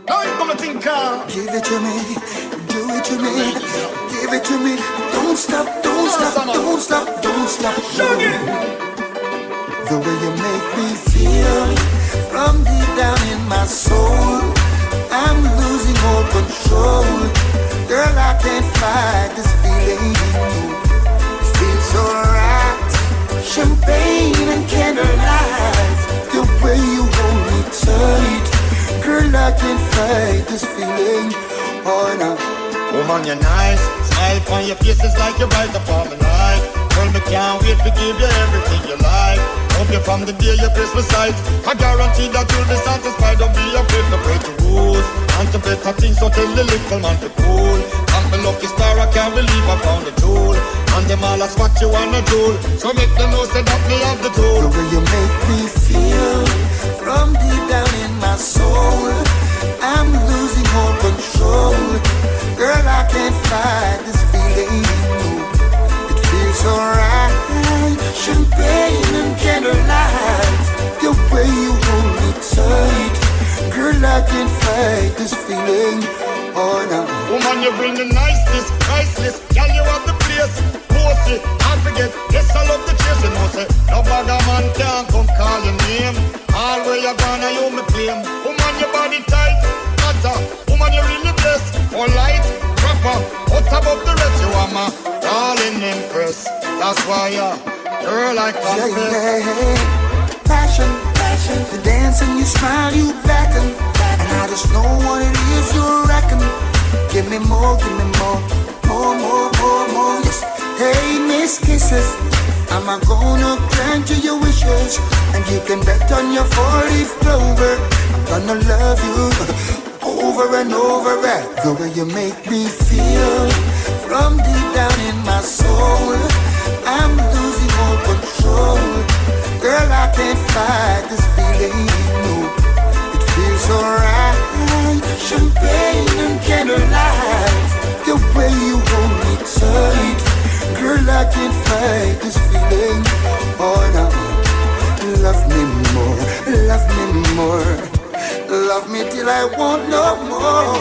Now you gonna think, give it to me, do it to me, give it to me. Don't stop, don't stop, don't stop, don't stop. Shaggy. The way you make me feel from deep down in my soul, I'm losing all control. Girl, I can't fight this feeling. It feels so right. Champagne and candlelight, the way you hold me tight. Girl, I can't fight this feeling. Oh no. Woman, you're nice. Smile on your face is like you're right upon my life. Girl, me can't wait to give you everything you like. Hope you from the day your Christmas sight. I guarantee that you'll be satisfied. Don't be afraid to break the rules. And to better things, so tell the little man to cool. I'm the lucky star, I can't believe I found the tool. And them all ask what you wanna do. So make them know say that me have the tool. The way you make me feel from deep down in my soul, I'm losing all control. Girl, I can't fight this feeling. It feels so right. Champagne and candlelight, the way you hold me tight. Girl, I can't fight this feeling. Oh no. Woman, you bring the niceness, priceless. Girl, you have the place. Post it, can't forget. Yes, I love the chase, you know, say. No bugger man can't come call your name. All where you gonna, you me claim. Woman, your body tight, matter. Woman, you really blessed. Polite, proper, out above the rest. You are my darling empress. That's why, girl, I confess. Yeah. Passion, passion. The dance and you smile, you beckon. And I just know what it is you reckon. Give me more, give me more. More, more, more, more. Yes. Hey, Miss Kisses, I'm gonna grant you your wishes. And you can bet on your 4-leaf clover. I'm gonna love you over and over again. The way you make me feel from deep down in my soul, I'm losing all control. Girl, I can't fight this feeling. No, it feels so right. Champagne and candlelight, the way you hold me tight. Girl, I can't fight this feeling. Oh no, love me more, love me more. Love me till I want no more.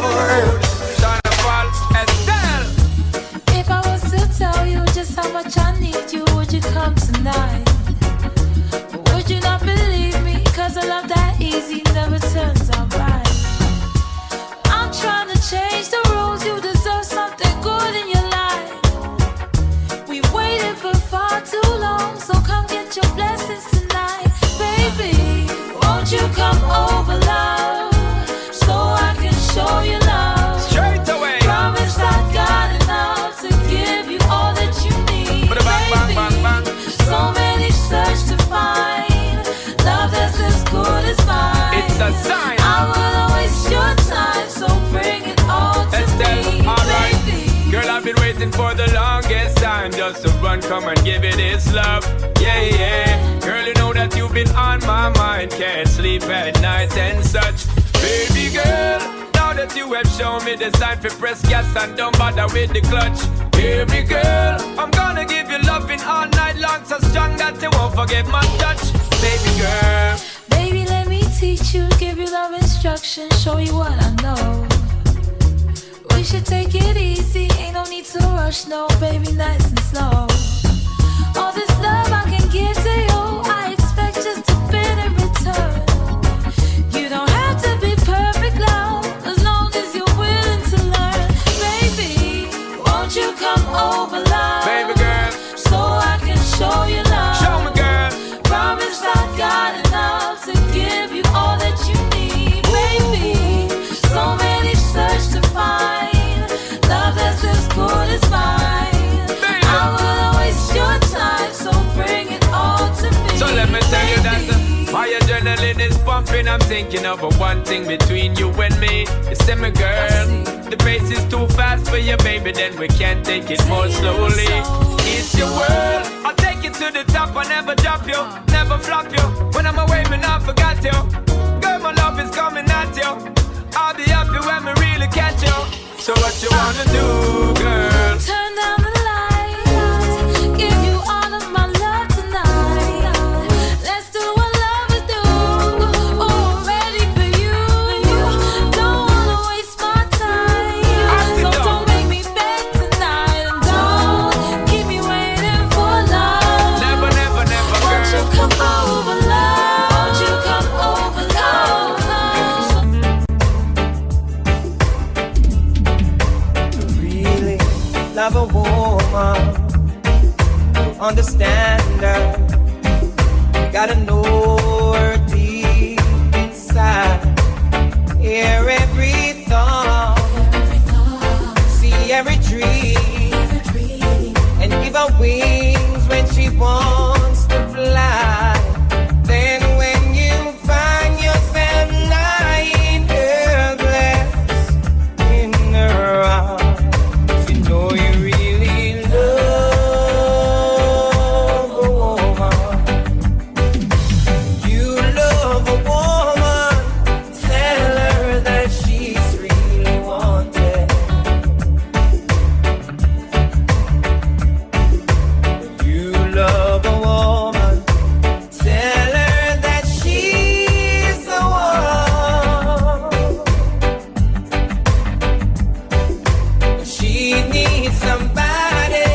If I was to tell you just how much I need you, would you come tonight? Or would you not believe me? Cause a love that easy never turns out right. I'm trying to change the rules. You deserve something good in your life. We've waited for far too long, so come get your blessings tonight. Baby, won't you come over, love, so I can show you love. Straight away. Promise I got enough to give you all that you need. Bang, bang, bang. So many search to find love that's as good as mine. It's a sign. I will waste your time, so bring it all to me, alright. baby. Girl, I've been waiting for the longest time just to run, come and give it its love. Yeah, yeah. Girl, you know that you've been on my mind. Can't sleep at night and such. Baby girl, now that you have shown me the sign for press gas and don't bother with the clutch. Hear me girl, I'm gonna give you loving all night long, so strong that you won't forget my touch. Baby girl, baby, let me teach you, give you love instruction, show you what I know. We should take it easy, ain't no need to rush, no, baby, nice and slow. All this love I can give to you, I expect just a bit in return. You don't have to be perfect, love, as long as you're willing to learn. Baby, won't you come over, love, baby girl, so I can show you love. show me girl. Promise I got enough to give you all that you need, baby. So many search to find love that's as good as mine. Baby. I will waste your time, so bring it all to me. So let me tell you that my adrenaline is pumping. I'm thinking of a one thing between you and me. You see me girl, the pace is too fast for you, baby, then we can't take it more slowly. It's your world, I'll take you to the top. I never drop you, never flop you. When I'm away, man, I forgot you. Girl, my love is coming at you. I'll be happy when we really catch you. So what you wanna do, girl? Turn down the lights, give you all of my love tonight. Let's do what lovers do. Oh, I'm ready for you. Don't love a woman, to understand her, you gotta know her deep inside. Hear every thought, see every dream, and give her wings when she wants to fly. Then when you find yourself lying helpless in her arms, you know you really love a woman. You love a woman, tell her that she's really wanted. You love a woman, tell her that she's the one. She needs somebody,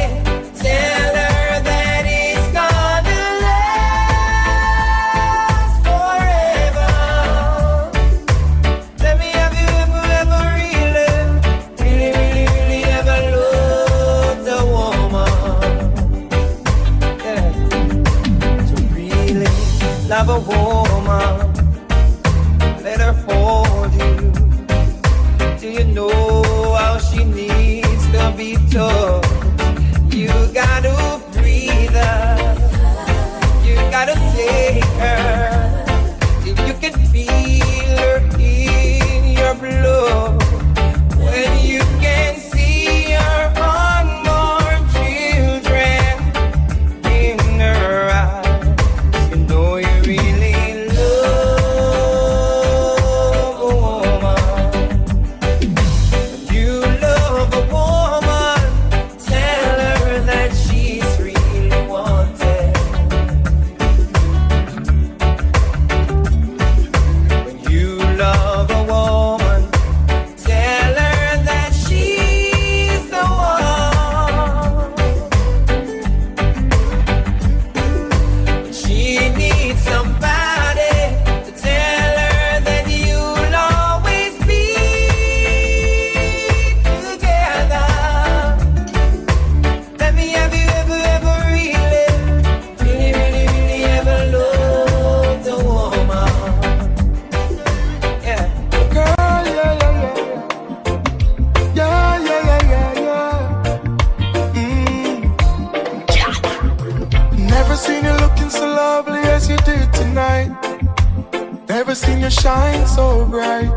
tell her that it's gonna last forever. Let me have you ever really, really, really, really ever loved a woman. Yeah. To really love a woman, let her hold you. Do you know how she needs to be touched? You gotta breathe her, you gotta take her, till you can feel her in your blood. When you can see her unborn children in her eyes, you know you really love a woman. You love a woman, tell her that she's really wanted. When you love a woman, tell her that she's the one. She needs somebody to tell her that you'll always be together. Let me have you ever really, really, really, really ever loved a woman. Yeah. Girl, yeah, yeah, yeah, yeah, yeah, yeah, yeah, yeah. Never seen you looking so lovely as you did tonight. Never seen you shine so bright.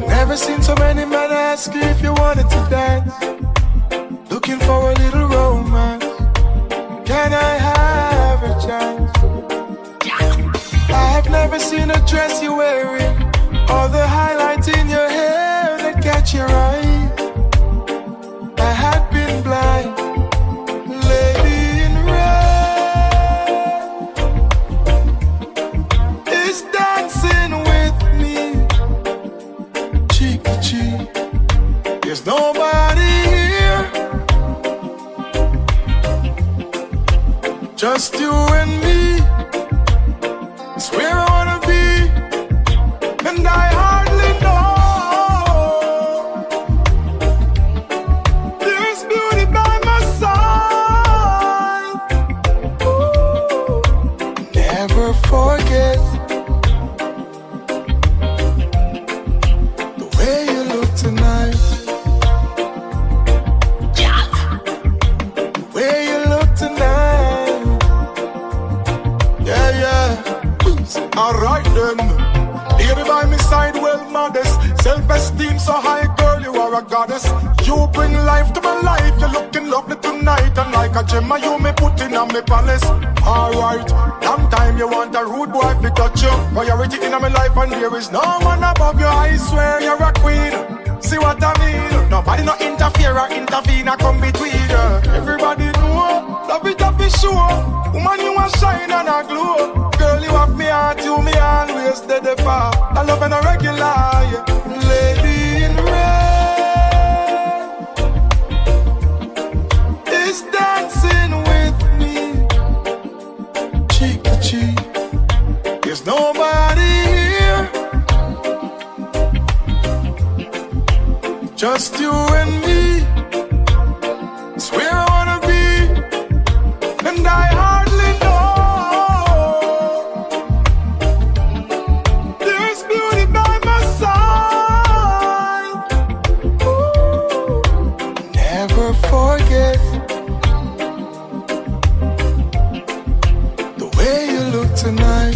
Never seen so many men ask you if you wanted to dance. Looking for a little romance. Can I have a chance? I've never seen a dress you're wearing, or the highlights in your hair that catch your eye. I had been blind, lady in red is dancing with me, cheek to cheek. There's nobody here, just you and me. It's where I wanna be, and I hardly know. There's beauty by my side. Ooh. Never forget the way you look tonight. The way you look tonight. Yeah, yeah. Alright then. Lady by my side, well modest. Self-esteem so high, girl, you are a goddess. You bring life to my life. You're looking lovely tonight, and like a gem, you me put in on me palace. Alright, long time you want a rude boy to touch you. Priority in my life, and there is no one above you. I swear you're a queen. See what I mean? Nobody no interfere or intervene or come between you. Everybody know, love it up is sure. Woman, you a shine and a glow. Girl, you have me heart, you me always steady for. I love and a regular, yeah. Lady in red is dancing with me, cheek to cheek. There's nobody here, just you and me. It's where I wanna be, and I hardly know there's beauty by my side. Ooh, never forget the way you look tonight.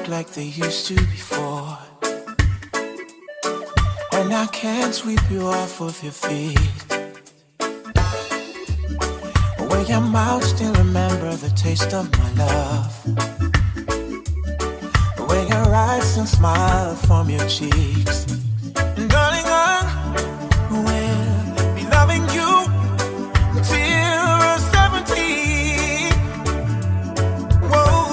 Like they used to before, and I can't sweep you off of your feet. When your mouth still remember the taste of my love, when your eyes still smile from your cheeks. And darling, I will be loving you till we're 70. Whoa.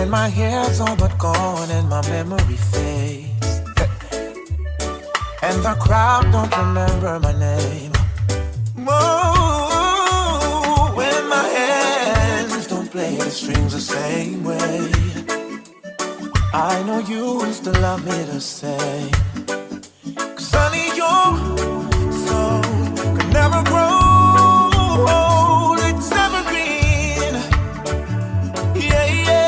My hair's all but gone and my memory fades, and the crowd don't remember my name. Whoa, when my hands don't play the strings the same way, I know you used to love me the same. 'Cause honey, your soul could never grow old, it's evergreen. Yeah, yeah.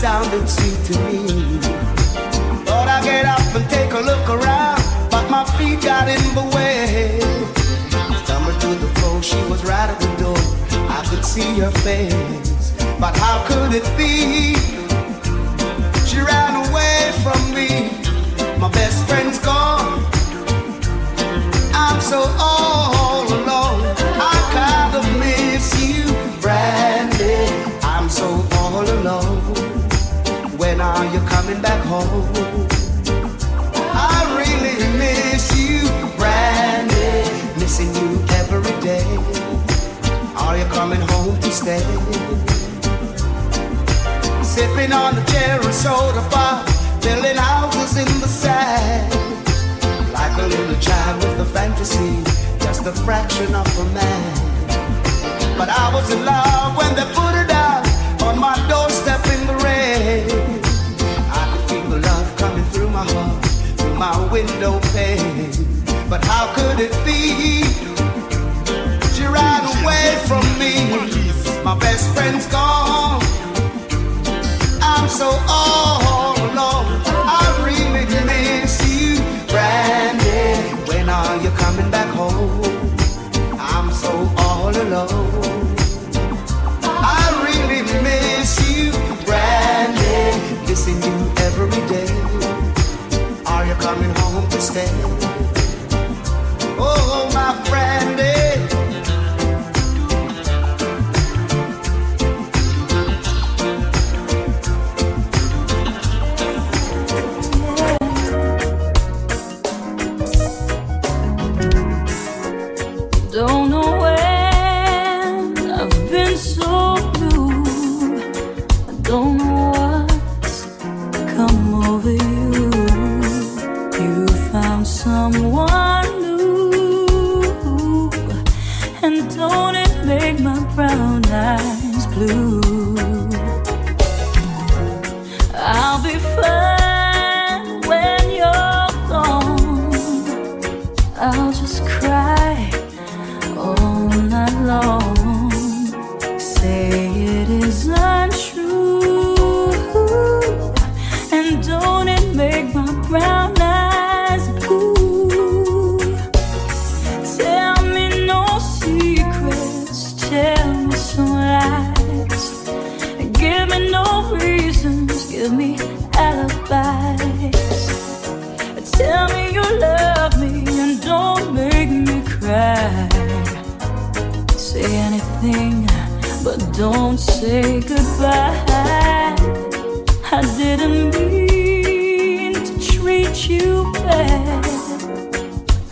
Sounded sweet to me. Thought I'd get up and take a look around, but my feet got in the way. Stumbled to the floor, she was right at the door. I could see her face, but how could it be? She ran away from me. My best friend's gone. I'm so all alone. I kind of miss you, Brandy. I'm so all alone. When are you coming back home? I really miss you, Brandy. Missing you every day. Are you coming home to stay? Sipping on the cherry soda bar, building houses in the sand. Like a little child with a fantasy, just a fraction of a man. But I was in love when they put it out on my door. my window pane. But how could it be? She ran away from me. My best friend's gone. I'm so all alone. I really miss you, Brandy. When are you coming back home? I'm so all alone. I really miss you, Brandy. Missing you every day. Are you coming home to stay? Oh, my Brandy. Don't know when I've been so blue. I don't know what's come over you. You found someone new, and don't it make my brown eyes blue? I'll be fine when you're gone. I'll just cry all night long. Say it is untrue, and don't it make my brown eyes blue? Tell me no secrets, tell me some lies. Give me no reasons, give me alibis. Tell me you love me and don't make me cry. Say anything, but don't say goodbye. I didn't mean to treat you bad.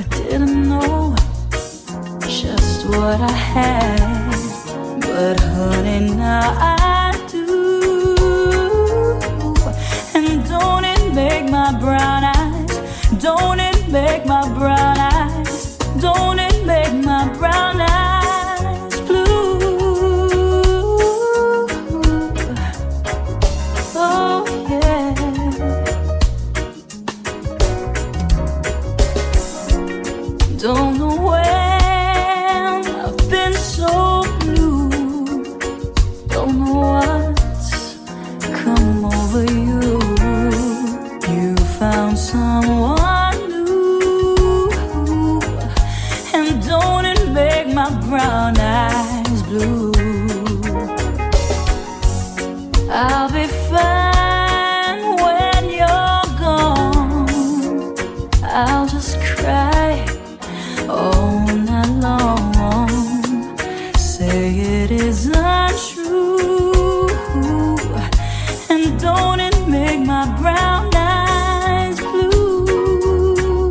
I didn't know just what I had. But honey, now I do. And don't it make my brown eyes, don't it make my brown eyes, don't it make my brown eyes blue? Oh yeah. Don't know when I've been so blue. Don't know what's come over you. You found someone new, and don't it make my brown eyes blue? I'll be fine when you're gone. I'll just cry all night long. Say it is untrue, and don't it make my brown eyes blue?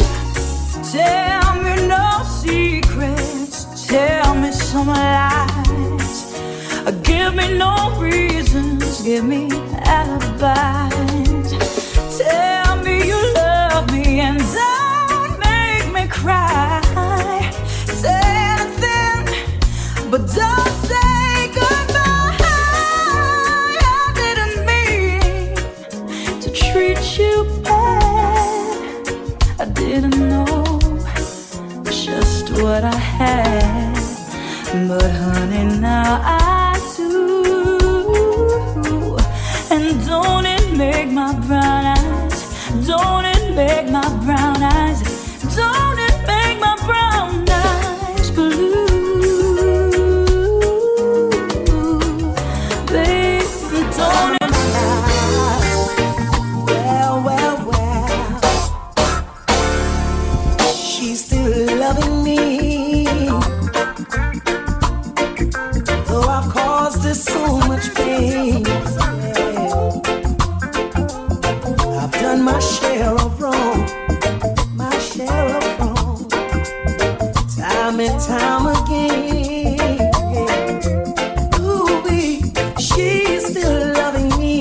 Tell me no secrets, tell me some lies. Give me no reasons, give me alibis. Tell me you love me and don't make me cry. Say anything, but don't say goodbye. I didn't mean to treat you bad. I didn't know just what I had. But honey, now I do. And don't it make my brown eyes, don't it make my brown eyes, don't it make my brown eyes blue? Baby, don't it? Well, she's still loving me, though I've caused her so much pain. I've done my share of wrong, my share of wrong, time and time again. Ooh, she's still loving me,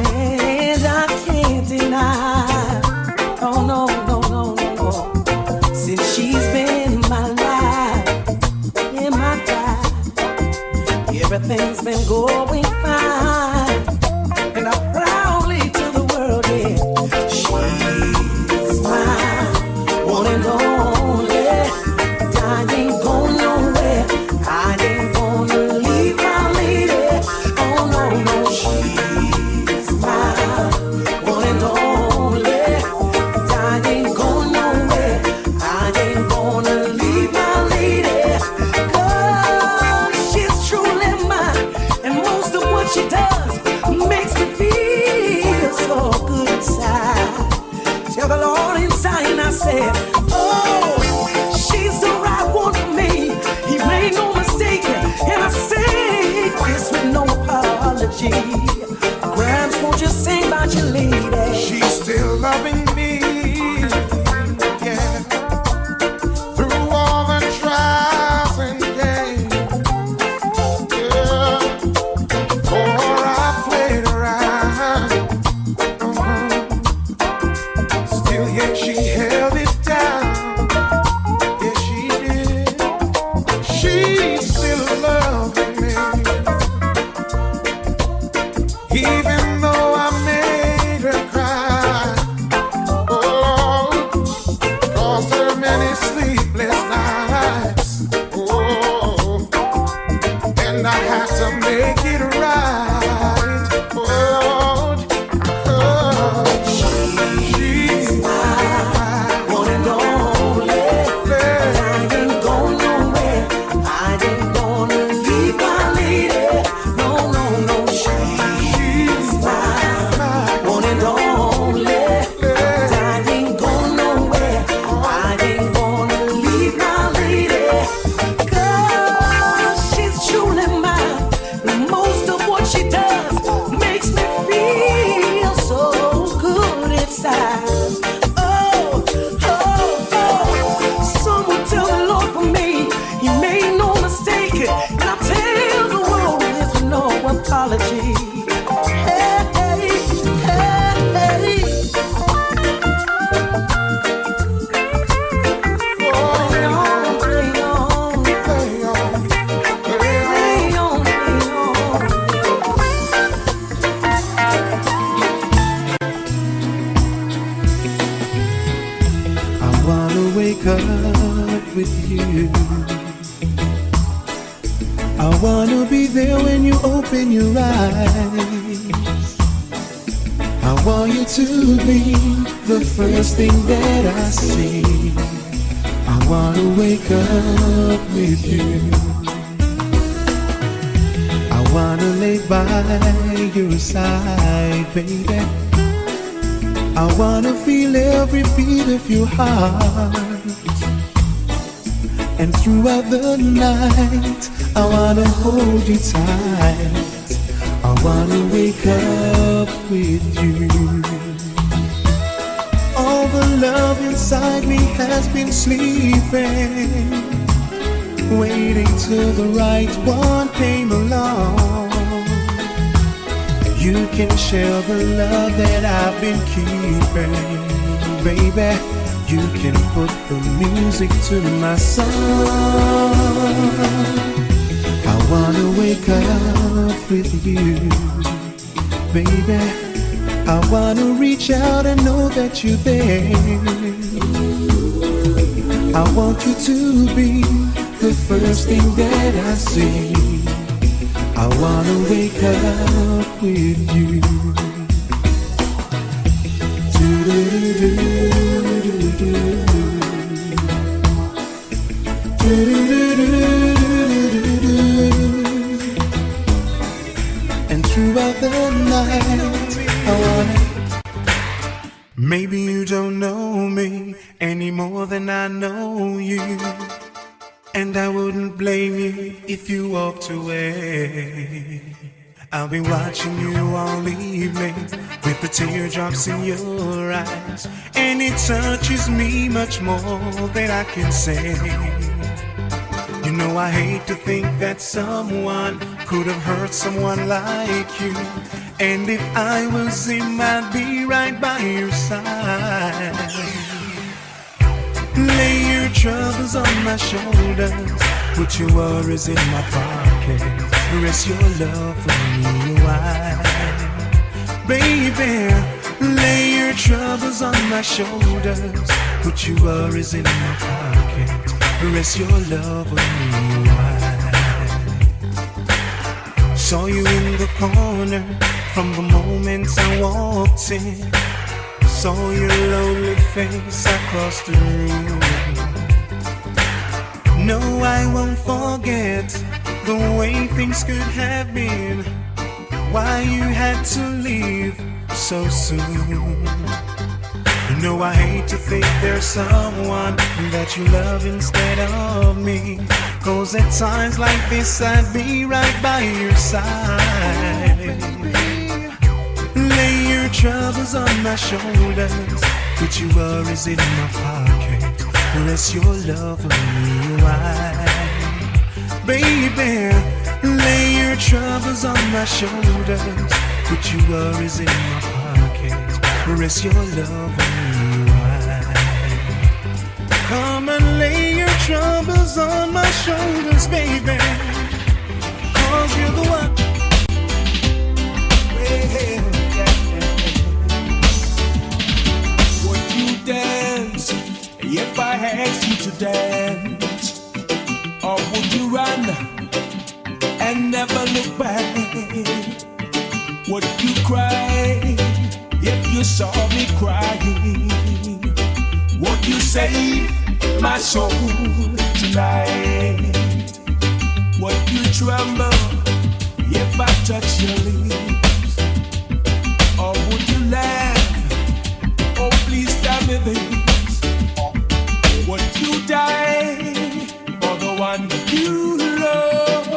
and I can't deny. Oh no, no, no, no. Since she's been in my life, everything's been going fine, and I proudly tell said, oh, she's the right one for me. He made no mistake, and I say this with no apology. Grimes, won't you sing about your lady? She's still loving me, yeah, through all the trials and gains, yeah. For I played around, still yet she held it down. Yeah, she did. She's still loving me, even though I made her cry. Oh, caused her many sleepless nights. Oh, and I had to make it right. Oh, she's mine, One and only. I ain't going nowhere. I ain't gonna leave my lady. No, no, no. She's mine. One and only. I ain't going nowhere. I ain't gonna leave my lady. 'Cause she's truly mine. And most of what she does makes me feel so good inside. Oh, oh, oh. Someone tell the Lord for me, he made no mistake. And I tell the world there's no apology. Hey, hey, hey, hey. Play on, play on, play on, play on. play on, play on. I wanna wake up with you. I wanna be there when you open your eyes. I want you to be the first thing that I see. I wanna wake up with you. I wanna lay by your side, baby. I wanna feel every beat of your heart. And throughout the night, I wanna hold you tight. I wanna wake up with you. All the love inside me has been sleeping, waiting till the right one came along. You can share the love that I've been keeping, baby. You can put the music to my song. I wanna wake up with you, baby. I wanna reach out and know that you're there. I want you to be the first thing that I see. I wanna wake up with you. And throughout the night, I wanna. Maybe you don't know me any more than I know you, and I wouldn't blame you if you walked away. I'll be watching you all evening with the teardrops in your eyes, and it touches me much more than I can say. You know I hate to think that someone could have hurt someone like you, and if I was him, I'd be right by your side. Lay your troubles on my shoulders, put your worries in my pocket, rest your love for me a while. Baby, lay your troubles on my shoulders, put your worries in my pocket, rest your love for me a while. Saw you in the corner from the moment I walked in, saw your lonely face across the room. No, I won't forget the way things could have been, why you had to leave so soon. No, I hate to think there's someone that you love instead of me. 'Cause at times like this I'd be right by your side. Lay your troubles on my shoulders, put your worries in my pocket, rest your love on me wide. Baby, lay your troubles on my shoulders, put your worries in my pocket, rest your love on me wide. Come and lay your troubles on my shoulders, baby, 'cause you're the one. Would you dance if I asked you to dance? Or would you run and never look back? Would you cry if you saw me crying? Would you save my soul tonight? Would you tremble if I touch your lips? Or would you laugh? Oh, please tell me this. Would you die for the one you love?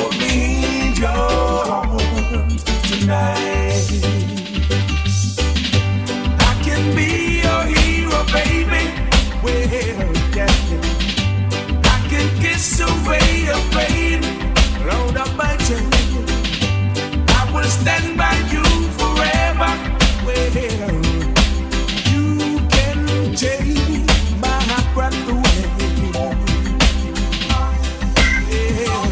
Only in your arms tonight. I can be your hero, baby. Well, yeah. I can kiss away your pain, load up my chain. I will stand by you forever. Well, you can take my breath away. Yeah.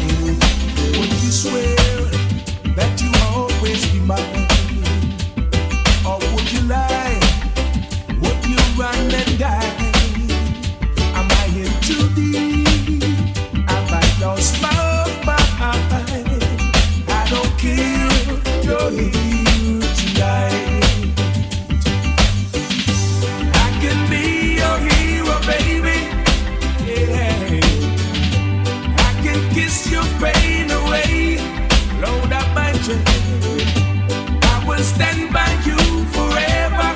Would you swear that you always be mine? Or would you lie? Would you run and die? Am I in too deep? Have I lost my mind? I don't care, you're here tonight. I can be your hero, baby. Yeah. I can kiss your pain away, load up my chain. I will stand by you forever.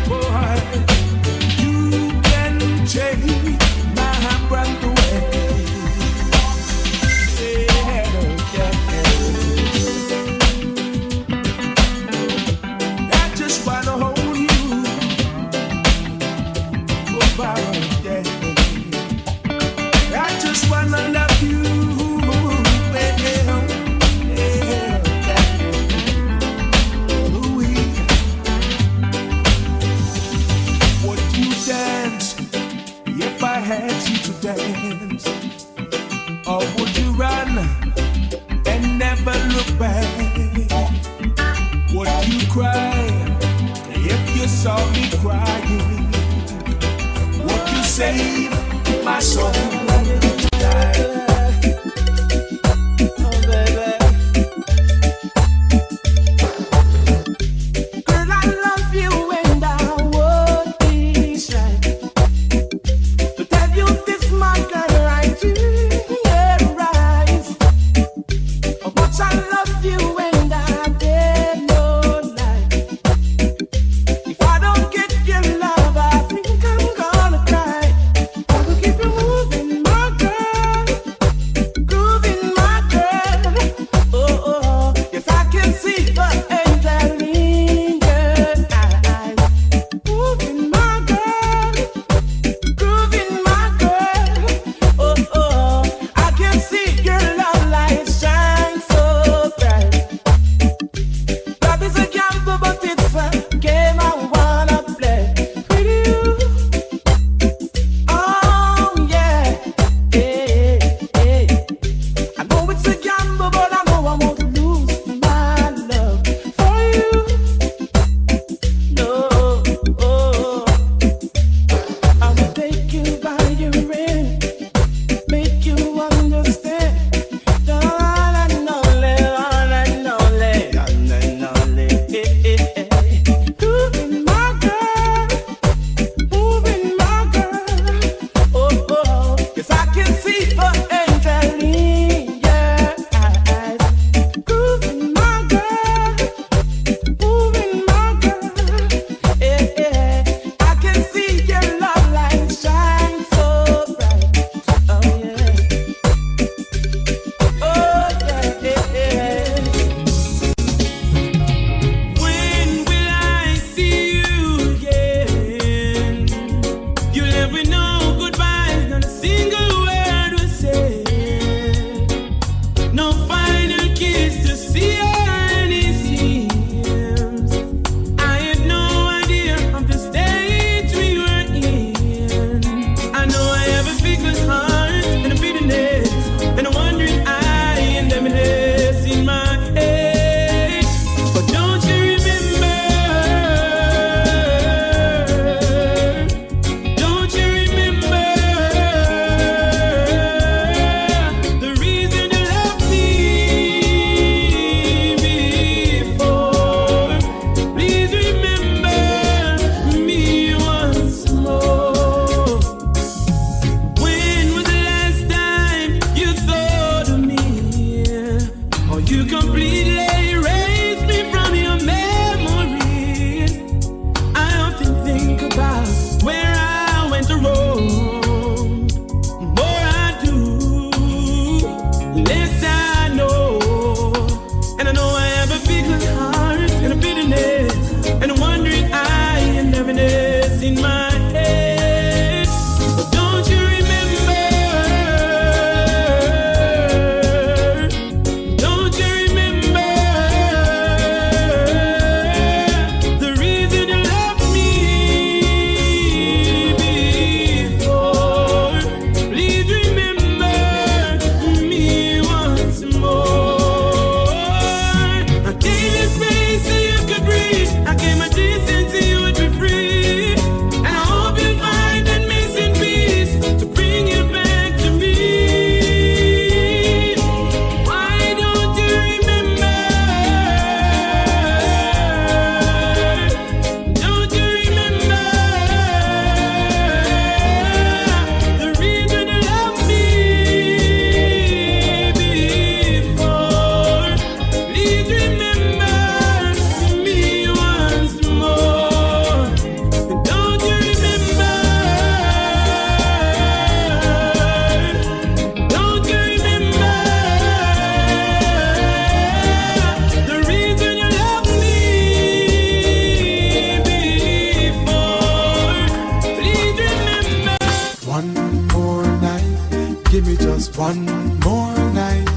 Boy, you can take my breath away. I just wanna hold you. Oh, Barbara, yeah. I just wanna love you. Would you dance if I had you to dance? Or would you run and never look back? Would you cry if you saw me crying? Would you save my soul tonight? Girl, I love you and I would be shy to tell you this, my girl, right to your eyes. But I love you and I dare no lie. If I don't get your love, I think I'm gonna cry. I will keep you moving just one more night.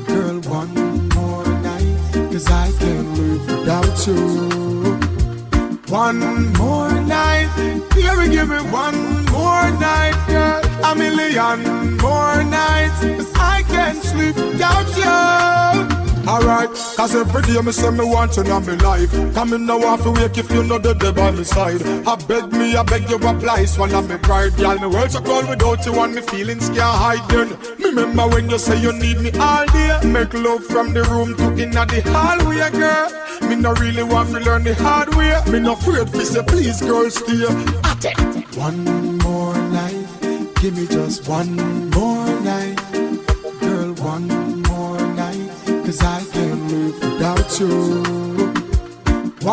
Girl, one more night. 'Cause I can't live without you. One more night. Baby, give me one more night, girl. A million more nights. 'Cause I can't sleep without you. Alright, 'cause every day me say me want you in my life. Come in now off to wake if you know the day by my side. I beg you apply, swallow me pride. Y'all me world so cold without you and me feelings can't hide then. Me remember when you say you need me all day. Make love from the room to inna the hallway, girl. Me no really want to learn the hard way. Me no afraid to say please girl stay. One more night, give me just one more night. Girl, one more night. 'Cause I can't live without you.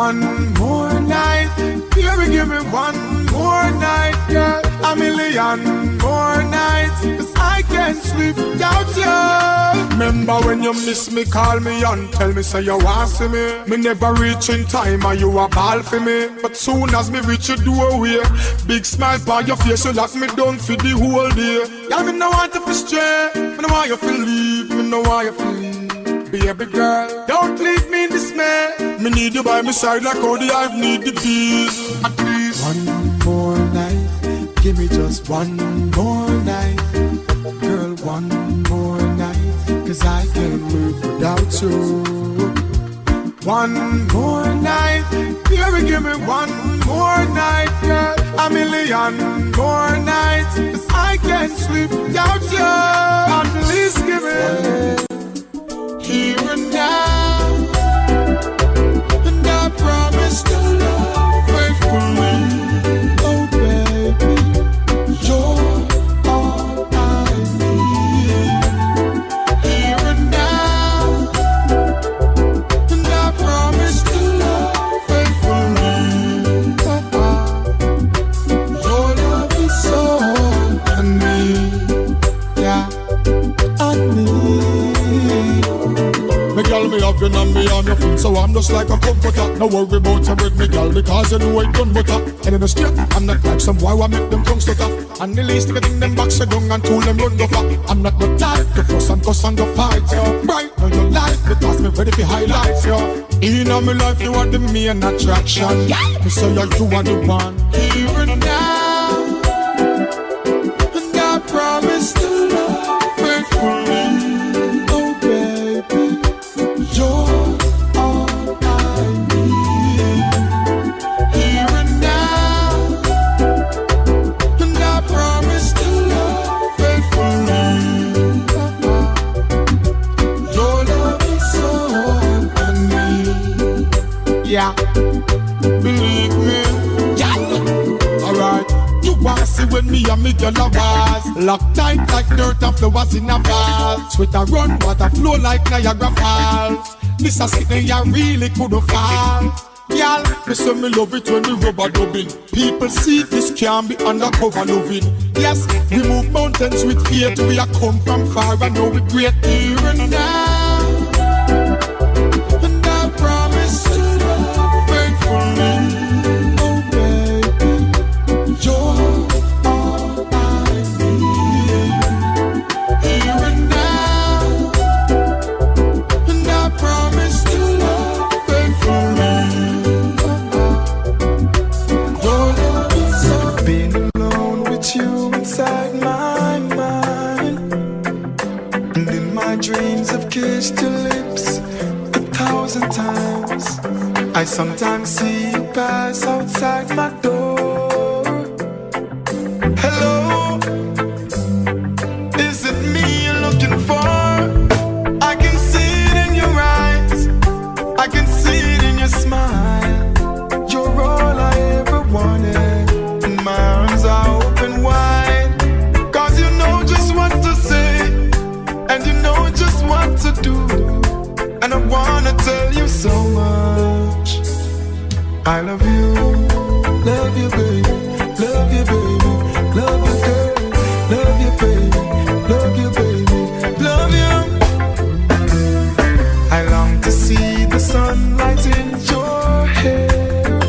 One more night, baby, give me one more night, girl. A million more nights, 'cause I can't sleep without you. Remember when you miss me, call me and tell me say you want see me. Me never reach in time and you a ball for me. But soon as me reach your doorway, big smile by your face, you lock me down for the whole day. Y'all me no want you to stray, me no want you to leave, me no want you to leave. Baby girl, don't leave me in dismay. Me need you by my side like how the hive need the bees. At least one more night, give me just one more night. Girl, one more night, 'cause I can't live without you. One more night, baby, give me one more night, girl. A million more nights, 'cause I can't sleep without you. At least give me here and now, and I promise to love faithfully. Oh baby, you're all I need. Here and now, and I promise to love faithfully. Your love is all I need. Yeah, I need. Me girl, me have you and me on your feet, so I'm just like a comforter. No worry about you with me, girl, because you know it done butter. And in the street, I'm not like some boy who make them tongues stutter. And the least thing them back so down and tool them run go far. I'm not the type to fuss and cuss and go fight, yo. Right now your life, because me ready for highlights, yo. In all my life, you are the main attraction. Me say you are the one. Here and now, and I promise to love faithfully. Yeah, believe me. Yeah, alright. You wanna see when me and me girl a was locked tight like dirt and flowers in a vase. Sweat a run, water flow like Niagara Falls. This a sitting ya really couldn't fall. Y'all, me say me love it when we rubber dubbing. People see this can be undercover loving. Yes, we move mountains with faith. We a come from far and know we great here and now. And I promise to love faithfully. Oh baby, you're all I need. Here and now. And I promise to love faithfully. Inside my mind, and in my dreams I've kissed your lips 1,000 times. I sometimes see you pass outside my door. Hello, is it me you're looking for? I can see it in your eyes, I can see it in your smile. You're all I ever wanted, and my arms are open wide. And you know just what to do. And I wanna tell you so much. I love you baby, love you baby, love you girl, love you baby, love you baby, love you. I long to see the sunlight in your hair,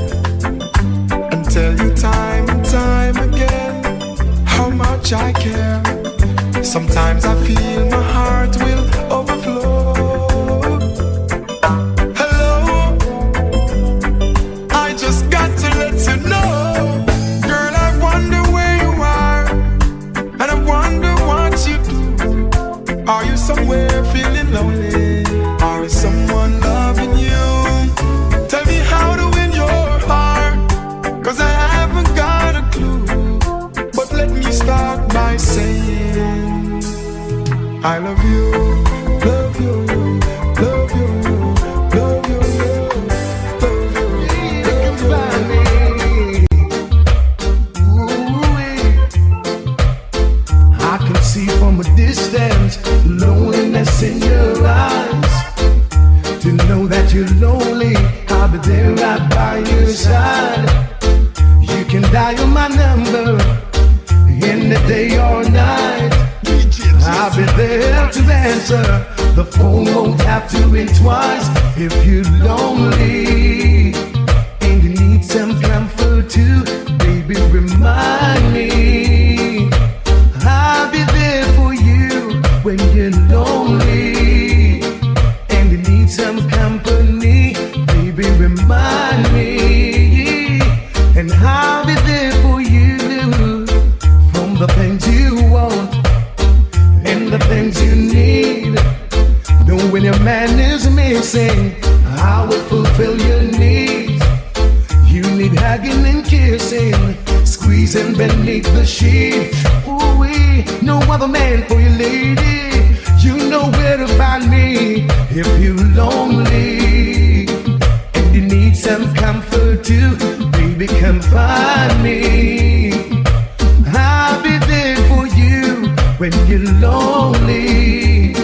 and tell you time and time again how much I care. Sometimes I feel my heart will overflow. Hello, I just got to let you know, girl, I wonder where you are, and I wonder what you do. Are you somewhere feeling lonely? Or is someone loving you? Tell me how to win your heart, 'cause I haven't got a clue. But let me start by saying I love you, love you, love you, love you, love you, love you. I can see from a distance loneliness in your eyes. To know that you're lonely, I'll be there right by your side. You can dial my number any day or night. I'll be there to answer. The phone won't have to ring twice. If you're lonely and you need some comfort too, baby, remind me. I'll be there for you when you're lonely and you need some company. Baby, remind me. And I'll be there for you from the things you want and the things you need. Know when your man is missing, I will fulfill your needs. You need hugging and kissing, squeezing beneath the sheet. Ooh, no other man for you, lady. You know where to find me if you're lonely and you need some comfort too. Baby, come find me. I'll be there for you when you're lonely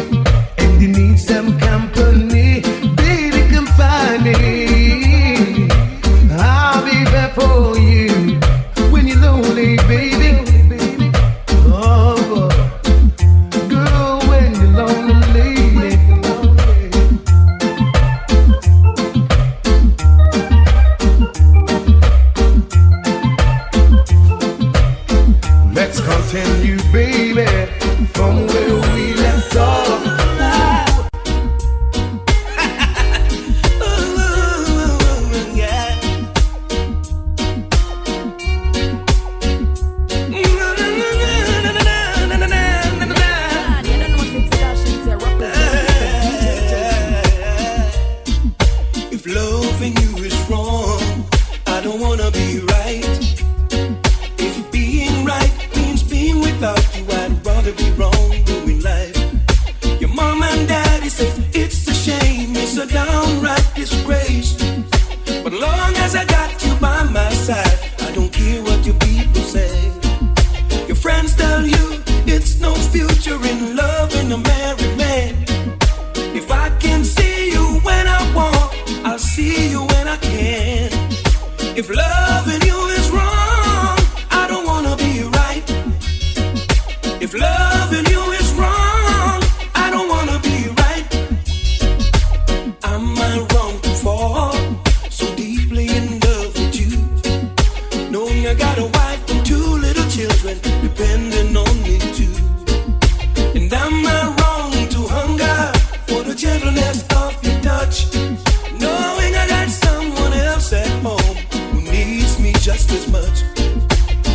and you need some company. Baby, come find me. I'll be there for you when you're lonely, baby. Oh, girl, when you're lonely. Let's continue, baby, from where we left off. If loving you is wrong, I don't wanna be right. If being right means being without you, I'd rather be wrong doing life. Your mom and daddy say it's a shame, it's a downright disgrace. But long as I got you by my side, I don't care what your people say. Your friends tell you it's no future in love in a married man. If I can see you when I want, I'll see you when I can. If loving you is wrong, I don't wanna be right. If loving you is wrong, I don't wanna be right. Am I wrong to fall so deeply in love with you, knowing I got a wife and 2 little children depending on me too? And am I wrong to hunger for the gentleness of your touch, knowing I got someone else at home who needs me just as much?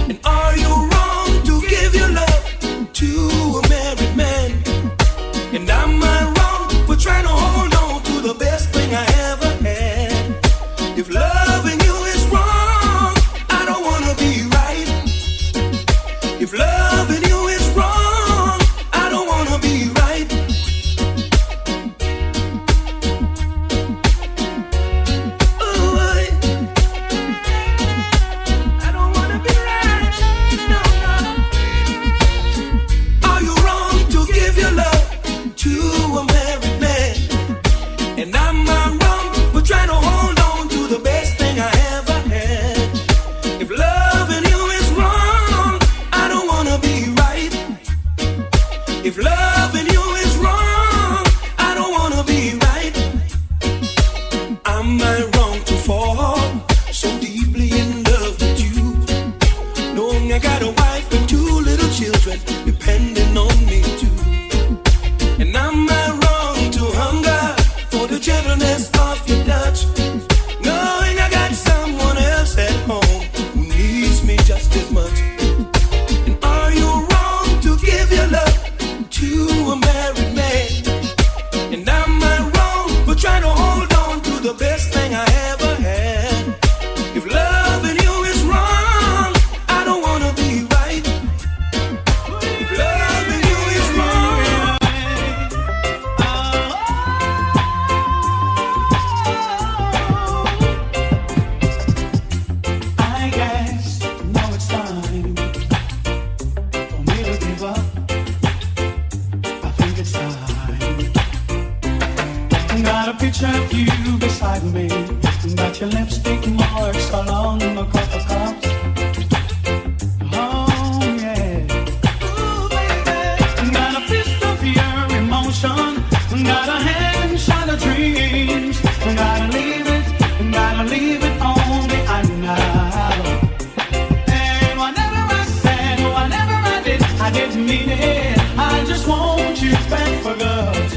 And are you wrong to give your love to a married man? And am I wrong for trying to hold on to the best thing I ever had? If loving you is wrong, I don't wanna be right. If loving you is wrong, I don't wanna be right. Ooh, I don't wanna be right. No, no. Are you wrong to give your love to a married man? And am I wrong for trying to hold on to the best thing I ever had? If loving you is wrong, I don't wanna picture of you beside me. Got your lipstick marks along a couple cups. Oh yeah. Ooh, baby. Got a fist of your emotion. Got a hand shot of dreams. Gotta leave it on behind now. And whatever I said, whatever I did, I didn't mean it. I just want you back for good.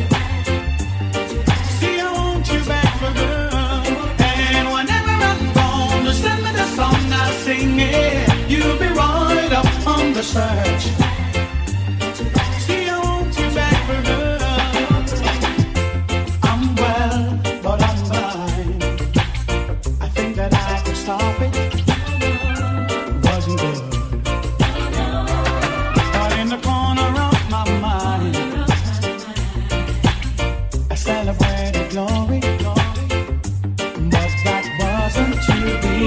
See, I want you back for good. And whenever I'm gone, just send me the song, I'll sing it. You'll be right up on the search. See, I want you back for good. I'm well, but I'm blind. I think that I could stop it. Wasn't good. But in the corner of my mind, I celebrated glory, but that wasn't to be.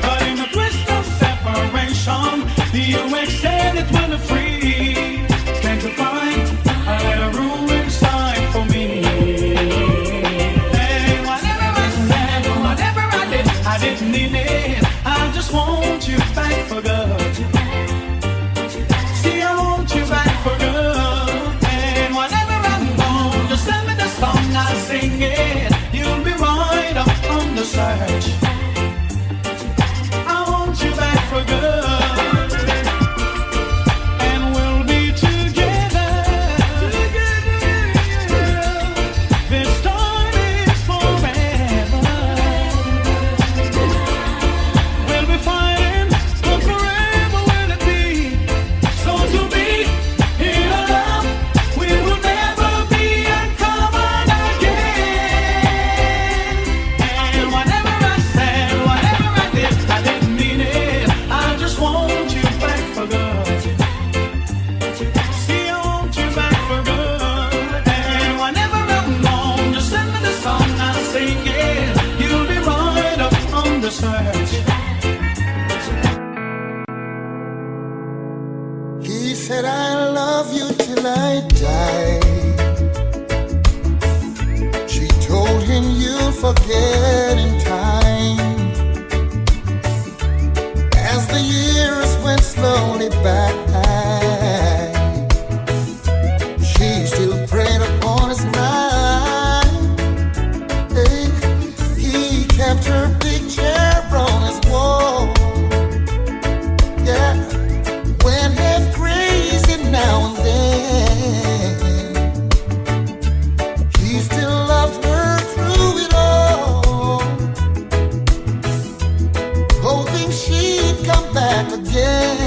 But in the twist of separation, you extended when the free came to find a little room inside for me. And whatever I said, whatever I did, I didn't mean it. I just want you back for good. See, I want you back for good. And whenever I'm gone, just send me the song, I'll sing it. You'll be right up on the search. I want you back for good. And we'll be together. This time is forever. We'll be fighting, but forever will it be. So to be in a love, we will never be uncommon again. And whatever I said, whatever I did, I didn't mean it. I just want you back for good. See, I want you back for good. And whenever I'm gone, just send me the song, I'll sing it. You'll be right up on the search. He said, I love you till I die. She told him, you'll forget in time. As the years went slowly by, she still preyed upon his mind. Hey, he kept her picture on his wall. Yeah, went half crazy now and then. He still loved her through it all, hoping she'd come back again.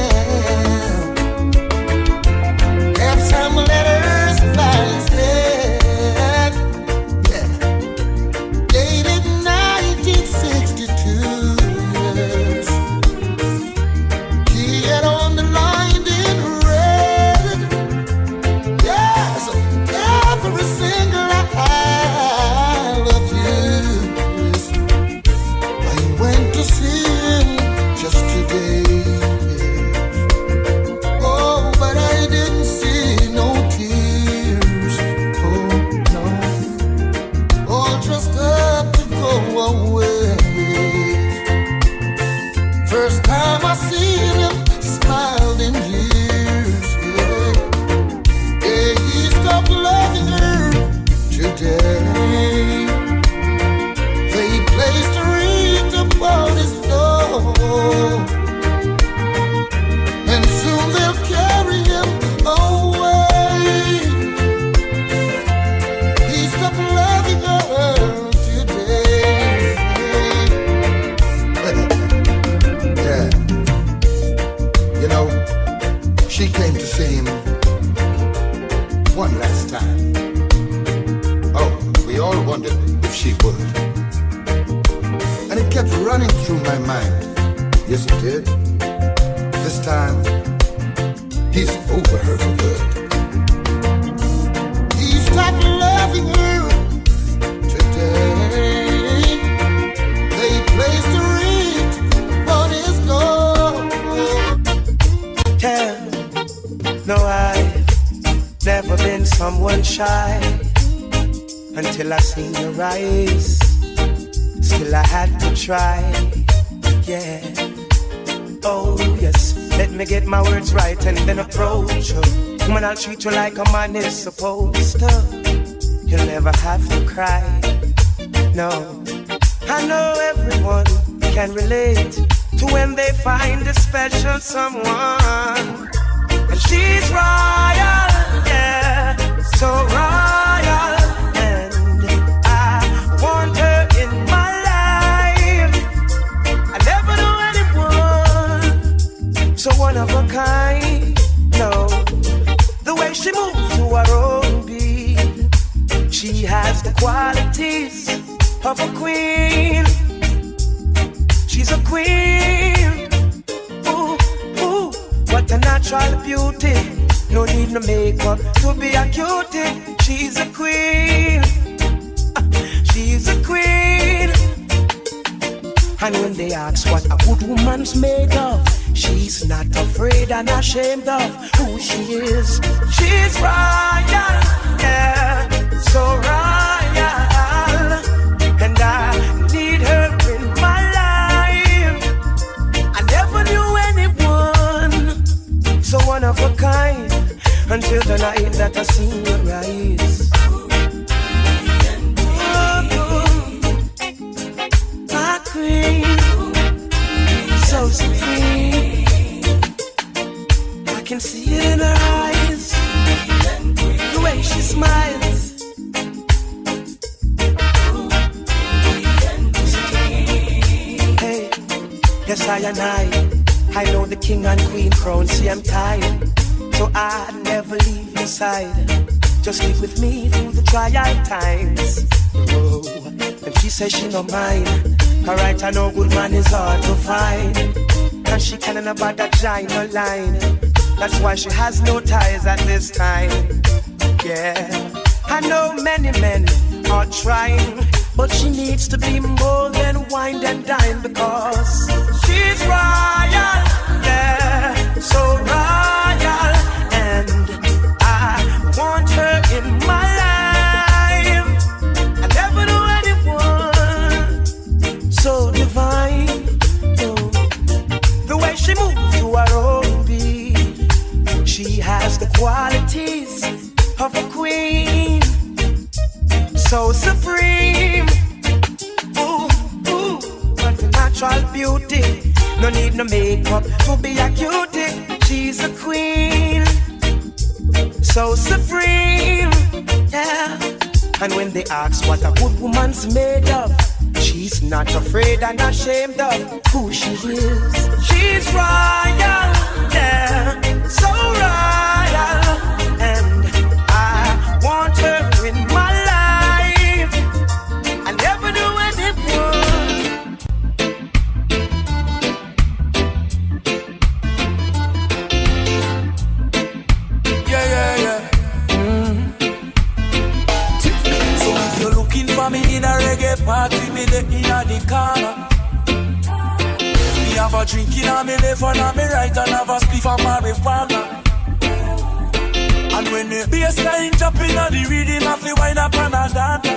Have some letters by his bed, yeah, dated 1962. Yes. He had underlined in red, yes, every single I love you. Yes. I went to see him just today. Oh, but I didn't see no tears. Oh, no. All dressed up to go away. First time I seen him, smiled in years. Yeah, yeah, he stopped loving her today. They placed a wreath upon his door, and soon they'll carry him away. He stopped loving her today. Yeah, you know, she came to see him one last time. Oh, we all wondered if she would. And it kept running through my mind. Yes, it did. This time, he's over her for good. He stopped loving her today. They placed a wreath on his door. Yeah, no, I've never been someone shy. until I seen your eyes. Still I had to try, yeah. Oh yes, let me get my words right and then approach you. Woman, I'll treat you like a man is supposed to. You'll never have to cry, no. I know everyone can relate to when they find a special someone. And she's royal, yeah, so royal. And I want her in my life. I never knew anyone so one of a kind, no. The way she moves to her own beat, she has the qualities of a queen. She's a queen. Ooh, ooh, what a natural beauty. No need no makeup to be a cutie. She's a queen. She's a queen. And when they ask what a good woman's made of, she's not afraid and ashamed of who she is. She's royal, yeah, so royal. And I need her in my life. I never knew anyone so one of a kind until the night that I seen your eyes. My queen, so supreme. I can see it in her eyes, the way she smiles. Hey, yes I know the king and queen crown. See, I'm tired, so I'd never leave your side. Just stick with me through the trial times. Oh, and she says she no mind. Alright, I know good man is hard to find, and she can't about that China line. That's why she has no ties at this time. Yeah, I know many men are trying, but she needs to be more than wine and dine, because she's royal, yeah, so royal. And I want her in my life. I never knew anyone so divine. Oh, the way she moves to her own beat, she has the qualities of a queen, so supreme. Ooh, ooh, what a natural beauty. No need no makeup to be a cutie. She's a queen, so supreme, yeah. And when they ask what a good woman's made of, she's not afraid and ashamed of who she is. She's royal, yeah, so royal. And I want her in my life. I never knew anyone. Yeah. So if you're looking for me in a reggae party, me there in the corner. Me have a drink in me left and me right, and have a spliff of marijuana. And when the bass line drop in the rhythm, I feel wine up and a dance.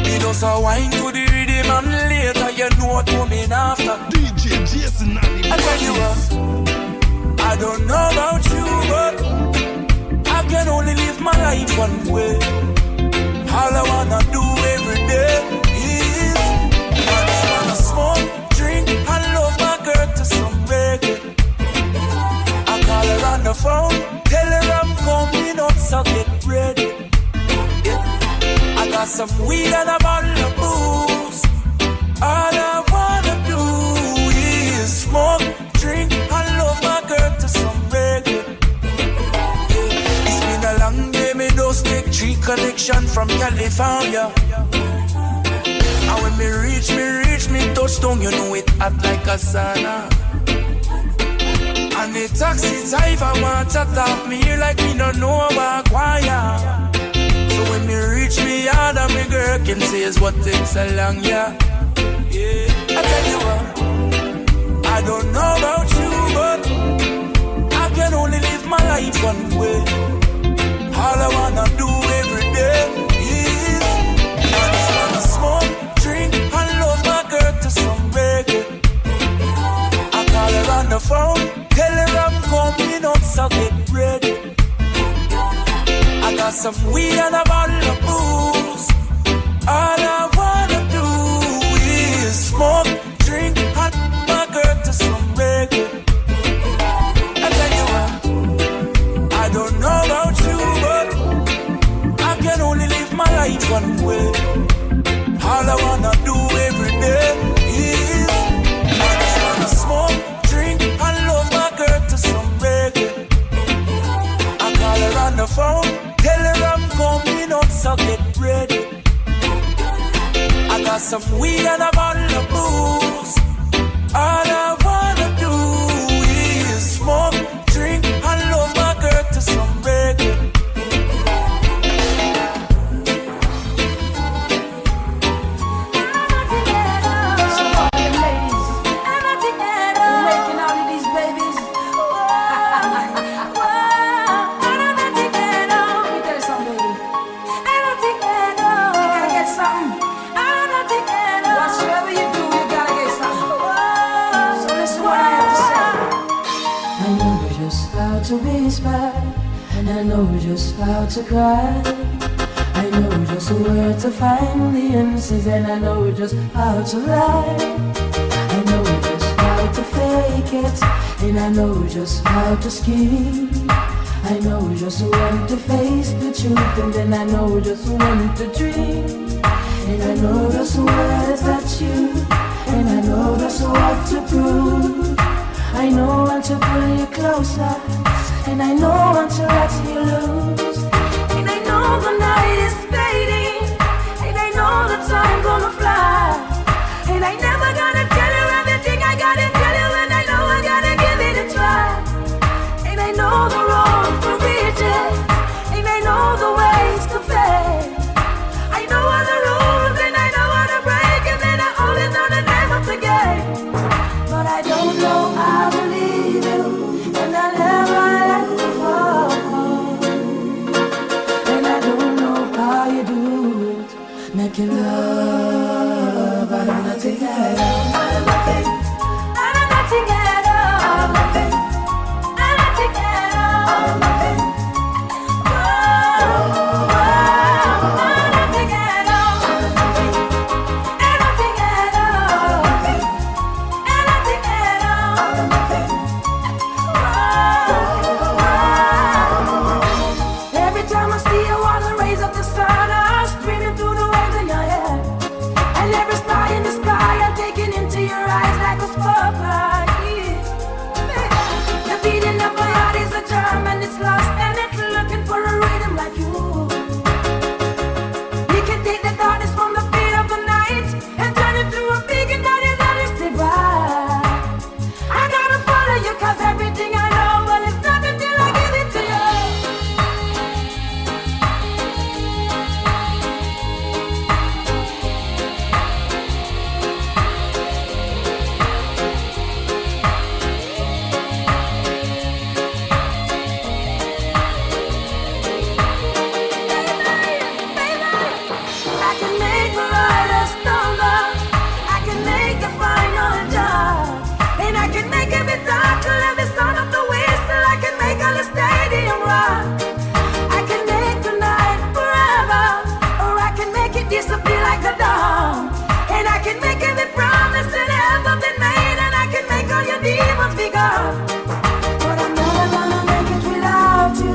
Me just a wine to the rhythm, and later you know what coming after. DJ Jason, I tell you what, I don't know about you, but I can only live my life one way. All I wanna do every day is I just wanna smoke, drink, and love my girl to some reggae. I call her on the phone, tell her I'm coming up, so get ready. Yeah. I got some weed and a bottle of booze. All I wanna do is smoke, drink, and love my girl to some reggae. It's been a long day, me just take 3 connection from California. And when me reach me touchdown, you know it hot like a sauna. And the taxi driver want to talk me here like me don't know about choir. So when me reach me yard and me girl can say is what takes so long, yeah. I tell you what, I don't know about you, but I can only live my life one way. All I wanna do every day got some weed and a bottle of booze. All I wanna do is smoke, drink, hot my girl to some reggae. I tell you what, I don't know about you, but I can only live my life one way. All I wanna do every day is I just wanna smoke, drink, and love my girl to some reggae. I call her on the phone, tell her I'm coming up, so get ready. I got some weed and a bottle of booze. All I wanna do is smoke, drink, and love my girl to some reggae. To whisper, and I know just how to cry. I know just where to find the answers, and I know just how to lie. I know just how to fake it, and I know just how to scheme. I know just when to face the truth, and then I know just when to dream. And I know just where to touch you, and I know just what to prove. I know when to pull you closer, and I know when to let you loose. And I know the night is fading, and I know the time gonna fly. And I never gonna tell you everything I gotta tell you, and I know I gotta give it a try. And I know the road to reach it, and I know the ways to fail. I know all the rules, and I know how to break, and then I only know the name of the game. But I don't know how to leave you, and I never let you fall. And I don't know how you do it, making love out of nothing at all. Out of nothing, out of nothing at all. Out of nothing, out of nothing at all. Out of nothing, out of nothing at all. Out of nothing, out of nothing at all. Every time I see you, wanna raise up the sun, I'm screaming through the waves in your head. And every star in the sky, I'm taking into your eyes like a spotlight. The beating of my heart is a drum, and it's lost, and it's looking for a rhythm like you. You can take the darkness from the fear of the night and turn it to a beacon that is honest divine. I gotta follow you, cause everything I know, but it's nothing till I give it to you. I can make a rider stumble, I can make a final job, and I can make every dark till every sound of the whistle, I can make all the stadium rock. I can make the night forever, or I can make it disappear like the dawn. And I can make every promise that ever been made, and I can make all your demons be gone. But I'm never gonna make it without you.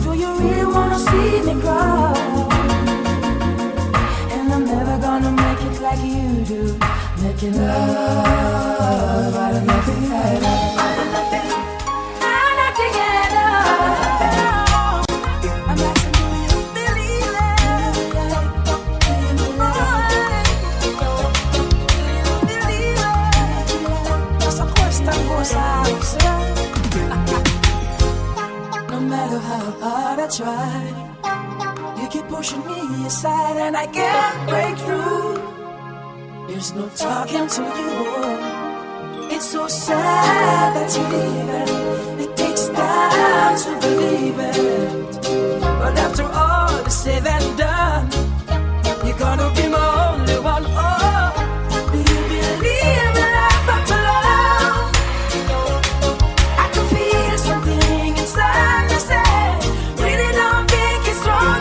Do you really wanna see me cry? And I'm never gonna make it like you do, making love out of nothing at all. Out of nothing, out of nothing at all. I'm asking, do you believe it? Do you believe it? That's a question goes out. No matter how hard I try, you keep pushing me aside, and I can't break through. There's no talking to you. It's so sad that you're leaving. It takes time to believe it. But after all is said and done, you're gonna be my only one. Oh, do you believe in life after love? I can feel something inside me say, really don't think it's strong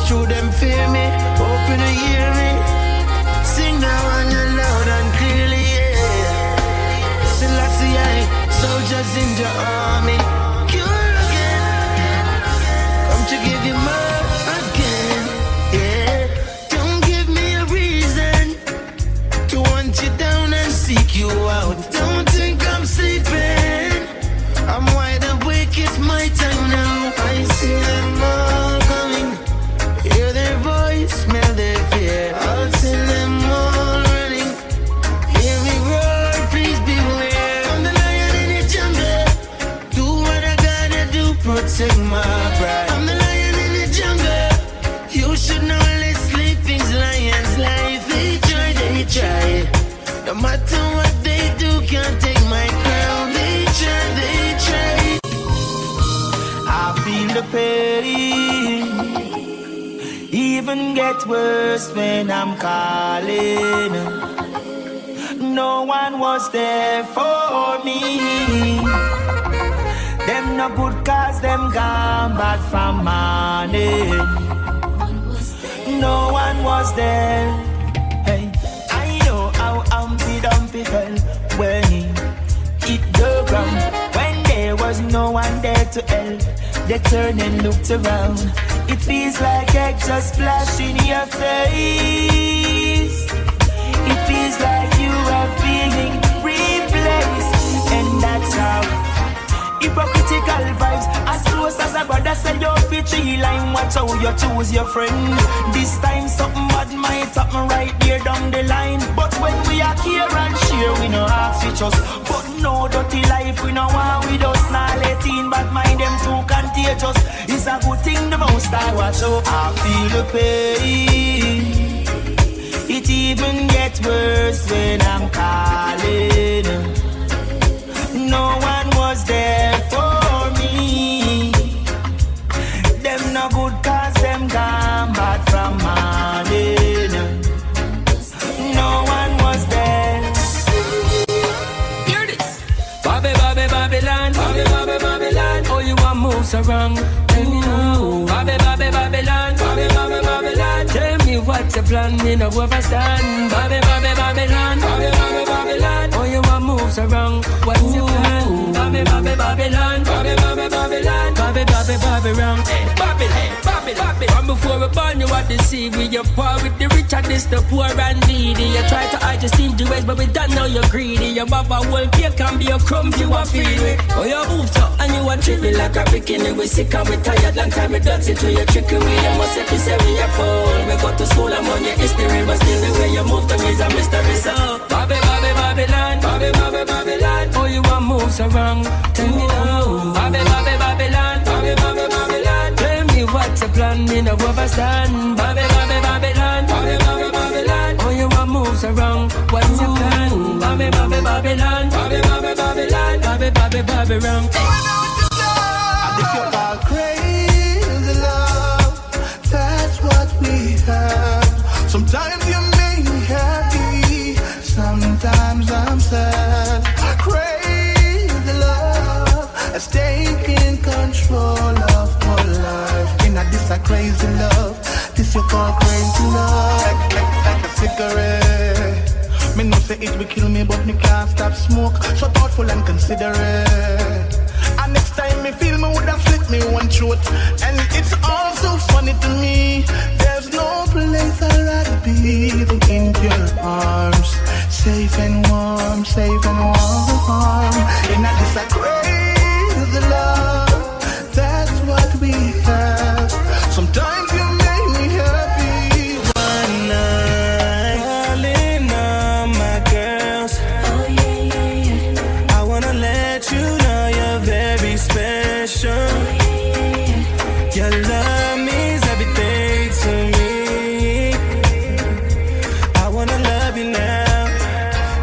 true them fear me. Open to hear me. Sing now on your loud and clearly, yeah. Selassie, soldiers in the army. Cure again. Come to give you more again, yeah. Don't give me a reason to want you down and seek you out. Don't think I'm sleeping. I'm wide awake, it's my time now. I see them all coming. Hear their voice, smell their fear. I'll send them all running. Hear me roar, please beware. I'm the lion in the jungle. Do what I gotta do, protect my pride. I'm the lion in the jungle. You should know let sleeping's lion's life. They try. No matter what they do, can't take my crown. They try. I feel the pain. Even get worse when I'm calling. No one was there for me. Them no good cause them gone back from money. No one was there. Hey, I know how Humpty Dumpty fell when he hit the ground. When there was no one there to help, they turned and looked around. It feels like egg just splashed in your face. It feels like you are being replaced. And that's how hypocritical vibes, as close as a brother said you're tree line. Watch how you choose your friend. This time something bad might happen right there down the line. But when we are here and share, we no ask each us. But no dirty life, we no want with us. Now let in bad mind, them too contagious. It's a good thing the most I watch out. I feel the pain. It even gets worse when I'm calling. No one was there for me. Them no good cause them gone back from Marlin. No one was there. Hear this. Babylon. Oh, you want moves around. Tell me now. Babylon. Tell me what's your plan, me no overstand. Babylon. Oh, you want moves around. What's your plan? Babylon. From before we born, you are deceived. We are poor with the rich and this the poor and needy. You try to hide your stingy ways, but we don't know you're greedy. Your mother will cake and be a crumbs you are feed with. Oh, you moved up and you are treated like a bikini. We sick and we tired, long time we dance into your trickery. You must have to say we are full. We go to school, I'm on your history, but still the way you move to me is a mystery. So, Babylon. Oh, you want moves around. Tell me now. Babylon. Tell me what's your plan, me no overstand. Babylon. Oh, you want moves around. What's your plan? Babylon. And if you call crazy love, that's what we have. Sometimes you make me happy, sometimes I'm sad. Crazy love has taken control of my life. And this a crazy love, this you call crazy love. Like a cigarette. Me know say it will kill me, but me can't stop smoke. So thoughtful and considerate. And next time me feel me woulda slit me one throat. And it's all so funny to me. There's no place I'd rather be than in your arms. Safe and warm. And this a crazy love, that's what we have. Sometimes you make me happy. One night, calling all my girls. Oh yeah. I wanna let you know you're very special. Oh yeah. Your love means everything to me. I wanna love you now,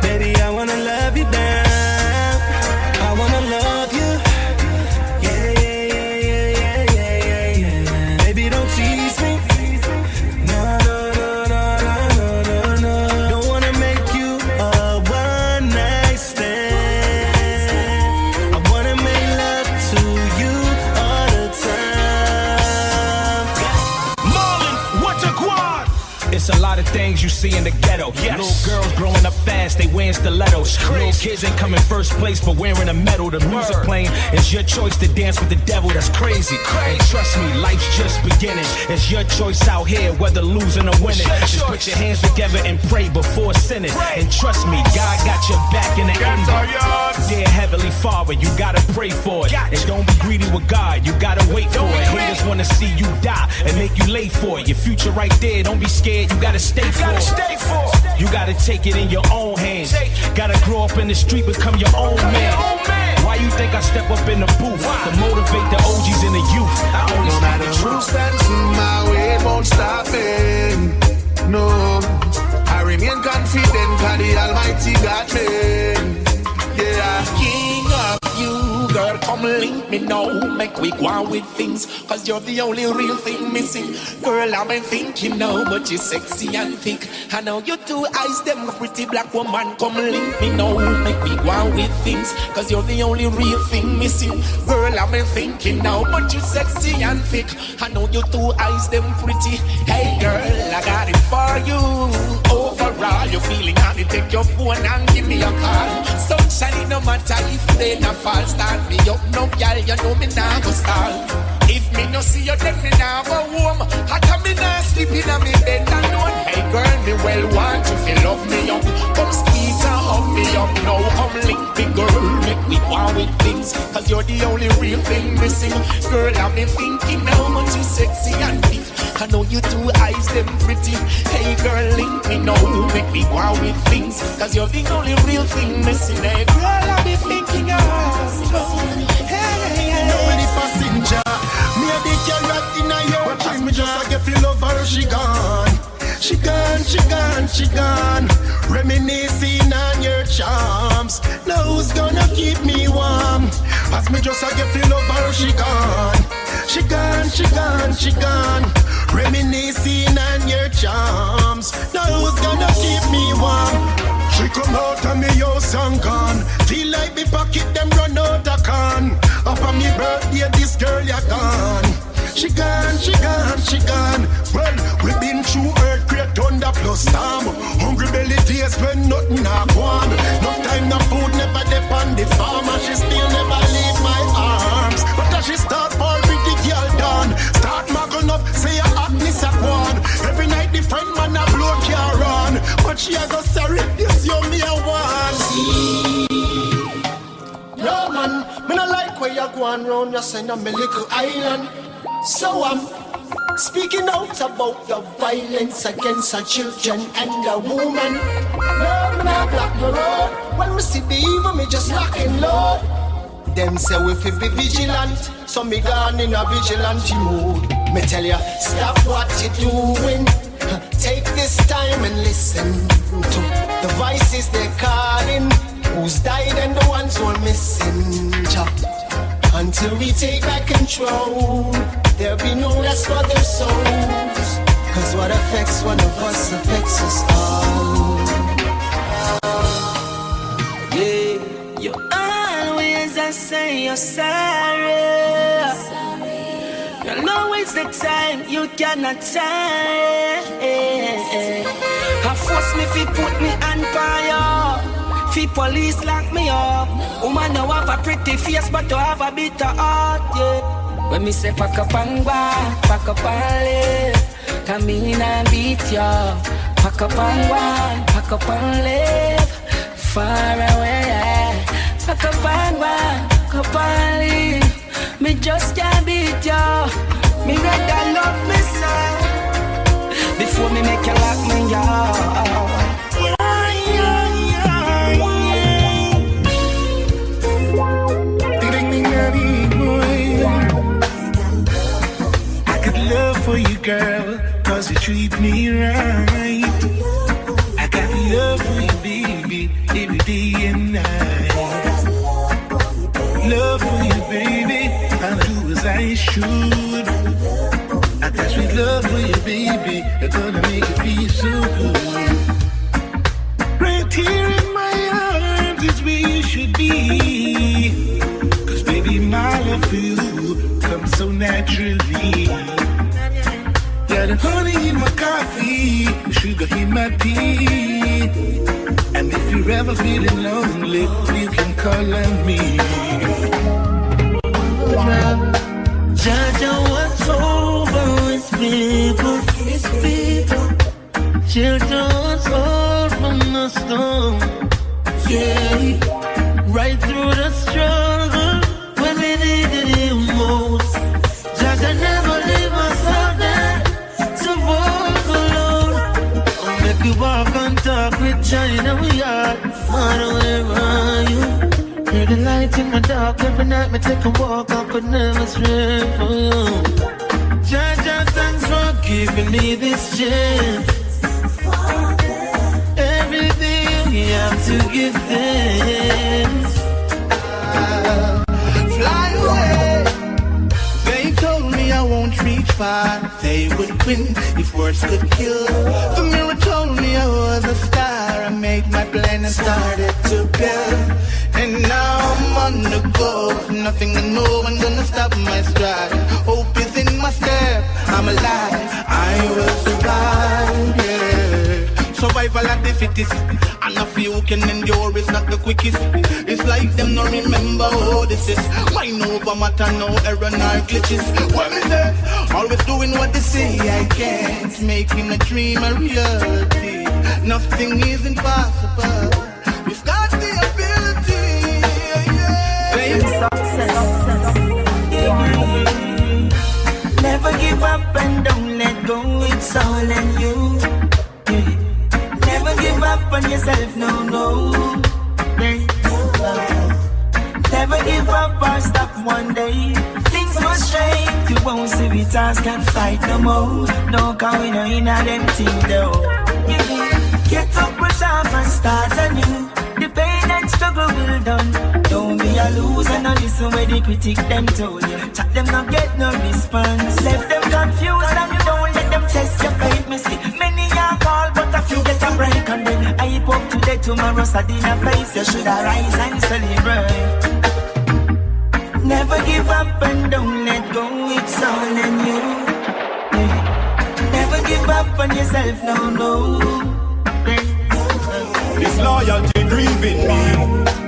baby. I wanna love you down. I wanna love It's a lot of things you see in the ghetto. Yes. Little girls growing up fast, they wearing stilettos. Little kids ain't coming first place for wearing a medal. The music playing, it's your choice to dance with the devil. That's crazy. And trust me, life's just beginning. It's your choice out here, whether losing or winning. Just put your hands together and pray before sinning. And trust me, God got your back in the end. Dear Heavenly Father, you gotta pray for it. And don't be greedy with God, you gotta wait for it. Haters wanna see you die and make you late for it. Your future right there, don't be scared, you gotta stay for it. You gotta take it in your own hands. Gotta grow up in the street, become your own man. Why you think I step up in the booth to motivate the OGs and the youth? I only speak the truth. Stands in my way, won't stop me. No, I remain confident, cause the Almighty got me. Yeah, king of you, girl, come link me now. Make we go on with things, cause you're the only real thing missing. Girl, I've been thinking now, but you're sexy and thick. I know your two eyes, them pretty black woman. Come link me now, make we go on with things, cause you're the only real thing missing. Girl, I've been thinking now, but you're sexy and thick. I know your two eyes, them pretty. Hey girl, I got it for you. Overall, you're feeling honey, take your phone and give me a call. Sunshine, no matter if they not fall. Start me up, no girl, you know me now go stall. If me no see you, then me now go home. How come me not sleep in a me bed alone? Hey girl, me well want you feel love me up. Come squeeze and hug me up. Now come link me girl, make we go with things, cause you're the only real thing missing. Girl, I've been thinking how much you sexy and big. I know you two eyes, them pretty. Hey girl, link me now, make me go with things, cause you're the only real thing missing. Hey girl, I've been thinking hey, nobody passenger. Me a the girl right in a your dream. Me just a get feel love her, she gone. She gone, she gone, she gone. Reminiscing on your charms. Now who's gonna keep me warm? As me just a get feel love her, she gone. She gone, she gone, she gone. Reminiscing on your charms. Now who's gonna keep me warm? She come out of me house and gone. Feel like me pocket them run out of can. Up on me birthday this girl ya gone. She gone, she gone, she gone. Well, we been through earthquake, thunder plus storm. Hungry belly days when nothing a gone. No time, no food, never depend the farmer. She still never leave my arms. But as she start ball with the girl done, start magging up, say her hotness a gone. Every night the friend man a blow car on. But she a go sorry, this you me a want. No man, me no like where you going round, you send on me little island. So I'm speaking out about the violence against our children and the woman. No, me not block the road. When we see the evil, me just locking load. Them say we fi be vigilant, so me gone in a vigilante mood. Me tell ya, stop what you doing. Take this time and listen to the voices they're calling. Who's died and the ones who are missing. Until we take back control, there'll be no rest for their souls. Cause what affects one of us affects us all. Yeah, you always say you're sorry. You'll know it's the time you cannot tell. I force me fi put me on fire. Fi police lock me up. Woman now have a pretty face, but to have a bitter heart, yeah. When me say pack up and go, pack up and live, come in and beat ya. Pack up and go, pack up and live, far away, yeah. Pack up and go, pack up and live. Me just can't beat ya. Me rather love me son before me make you lock me up. Love for you, girl, cause you treat me right. I got love for you, baby, every day and night. Love for you, baby, I'll do as I should. I got sweet love for you, baby, it's gonna make you feel so good. Right here in my arms is where you should be. Cause baby, my love for you comes so naturally. Yeah, got the honey in my coffee, the sugar in my tea. And if you're ever feeling lonely, you can call on me. Judge what's over his people, his people. Children's all from the storm. Yeah, right through the struggle when we needed him most. Judge never leave us out there to walk alone. I'll make you walk and talk with China, we are far away from you. Hear the light in my dark every night, me take a walk, I could never stray for you. Judge, thanks for giving me this chance. Everything you have to give thanks. Fly away. They told me I won't reach far. They would win if words could kill. The mirror told me I was a star. I made my plan and started to build. And now I'm on the go. Nothing I know, I'm gonna stop my stride. Hope is in my step. I'm alive. I will survive. Yeah. Survival at the fittest. And a few can endure is not the quickest. It's like them no remember how this is. Mind over matter, no error, nor glitches. What is it? Always doing what they say. I can't making a dream a reality. Nothing is impossible. We've got the ability. Yeah. Never give up and don't let go. It's all in you. Never give up on yourself, no. Never give up or stop one day. Things must change. You won't see we task and fight no more. No, cause we know in a them thing though. Get up, push off and start anew. The pain and struggle will done. Don't be a loser, no listen where the critic them told you. Chat them not get no response. Left them confused and you don't let them test your faith. Me see many are called but a few get a break. And then I hope today tomorrow sad in a face. You should arise and celebrate. Never give up and don't let go. It's all in you. Never give up on yourself, no. This loyalty grieving me.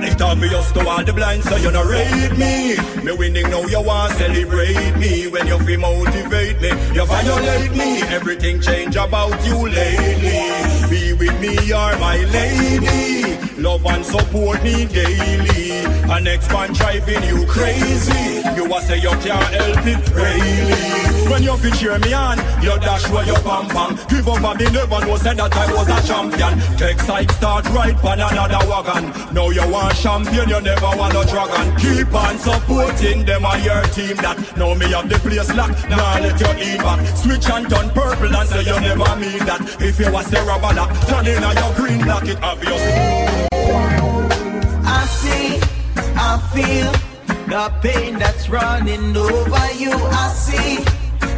It's obvious to all the blind, so you not rate me. Me winning now, you want celebrate me. When you feel motivate me, you violate me. Everything change about you lately. Be with me, you're my lady. Love and support me daily. An ex-man driving you crazy. You a say you can't help it, really. When you fit cheer me on, you dash where you pam pam. Give up and me never know said that I was a champion. Take side start right pan another wagon. Now you want champion, you never want a dragon. Keep on supporting them and your team that. Now me have the place locked, now let you in back. Switch and turn purple and say you never mean that. If you was a rubber lock, turn in on your green block, it obvious. I see, I feel the pain that's running over you. I see,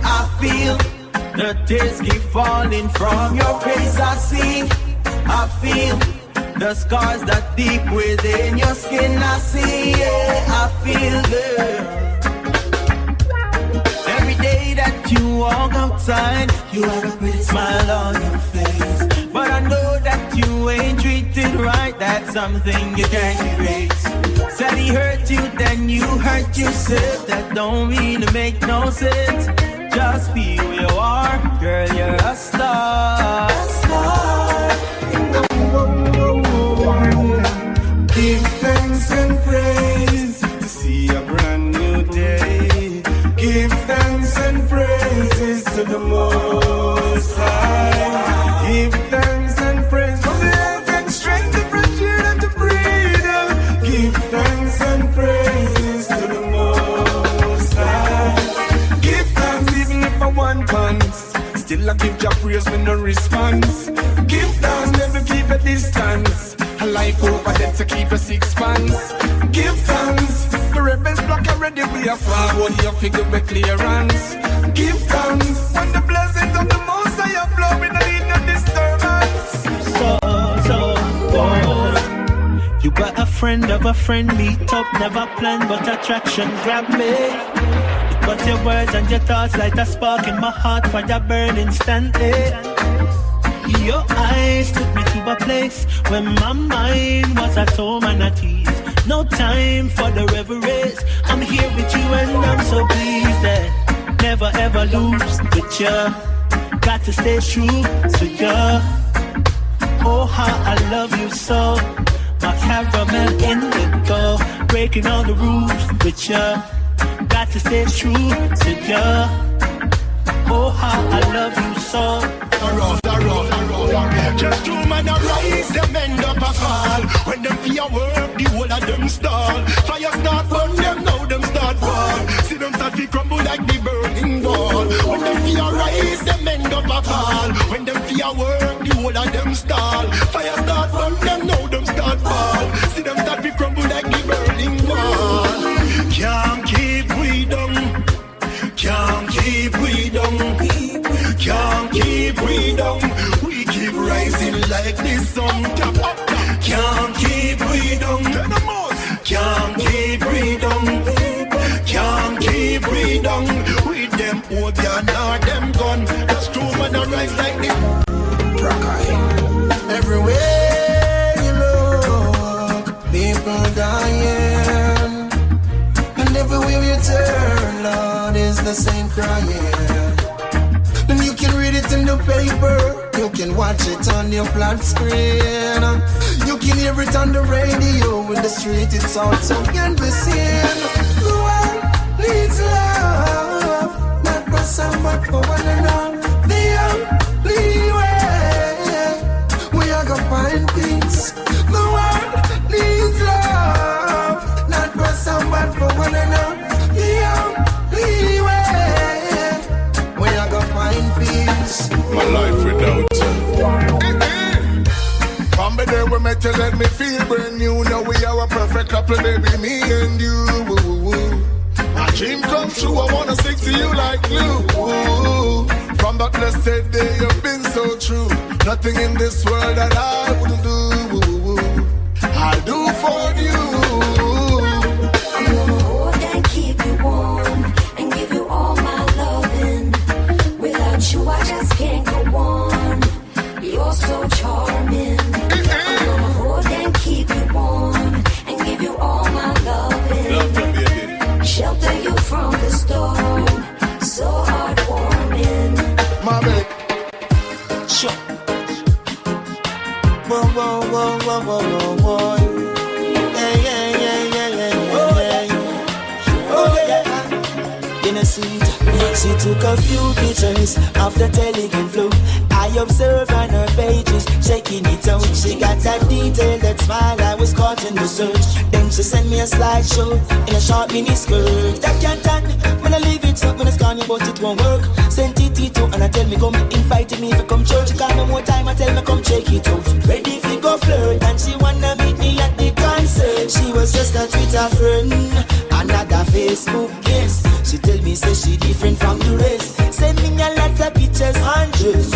I feel the tears keep falling from your face. I see, I feel the scars that deep within your skin. I see, yeah, I feel good. Every day that you walk outside, you have a pretty smile on your face. But I know that you ain't treated right, that's something you can't erase. Said he hurt you, then you hurt yourself. That don't really make no sense. Just be who you are, girl, you're a star. A star. Give thanks and praise to see a brand new day. Give thanks and praises to the Most High. Give thanks and praise for the health and strength, the fresh air and the freedom. Give thanks and praises to the Most High. Give thanks even if I want pants. Still I give your praise with no response. Give thanks, never keep a distance. A life over there to keep a sixpence. Give thanks, the rebels block already. We are forward, you figure with clearance. Give thanks, when the blessings of the Most High are flowing, I need no disturbance. You got a friend of a friend, meet up, never planned, but attraction grabbed me. But your words and your thoughts light a spark in my heart, fire burn instantly. Your eyes took me to a place where my mind was at home and at ease. No time for the reveries. I'm here with you and I'm so pleased that never ever lose with you. Got to stay true to you. Oh, how I love you so. My caramel indigo, breaking all the rules with you. Got to stay true to you. Oh, how I love you so. Just two men arise, them end up a fall. When them fear work, the whole of them stall. Fire start burn them, now them start fall. See them start to crumble like the burning wall. When them fear rise, them end up a fall. When them fear work, the whole of them stall. Fire start burn them, now them start fall. See them start to crumble like the burning wall. Can't keep we down. Can't keep we down. Can't keep we down. We keep rising like the sun. Can't keep we down. Can't keep we down. Can't keep we down. With them opium or them gun. That's true when I rise like the everywhere you look, people dying. And everywhere you turn, Lord, is the same crying. And you can read it in the paper, you can watch it on your flat screen, you can hear it on the radio, in the street it's also can be seen. The world needs love, not for some but for one another. The only way we are gonna find peace. The world needs love, not for some but for one another. The only way we are gonna find peace. My life without you. From the day we met, you let me feel brand new. Now we are a perfect couple, baby, me and you. My dream come true, I wanna stick to you like glue. From that blessed day, you've been so true. Nothing in this world that I wouldn't do. I'll do for you. I'm gonna hold and keep you warm and give you all my loving. Without you, I just can't go on. You're so charming. I'm gonna hold and keep you warm and give you all my loving. Shelter you from the storm, so heartwarming. My baby. Sure. Whoa, whoa, whoa, whoa, whoa, whoa, whoa. Yeah, yeah, yeah, yeah, yeah, yeah. Oh, yeah. Innocent. She took a few pictures of the Telegram flow. I observed on her pages, shaking it out. She got that detail, that smile, I was caught in the search. Then she sent me a slideshow in a short mini skirt. That can't done, when I leave it up, when I scan you, but it won't work. Sent it to and I tell me come, invited me to come church. She call me more time, I tell me come check it out. Ready if you go flirt, and she wanna meet me at the concert. She was just a Twitter friend, another Facebook guest. She tell me say she different from the rest. Send me a lot of pictures and dress,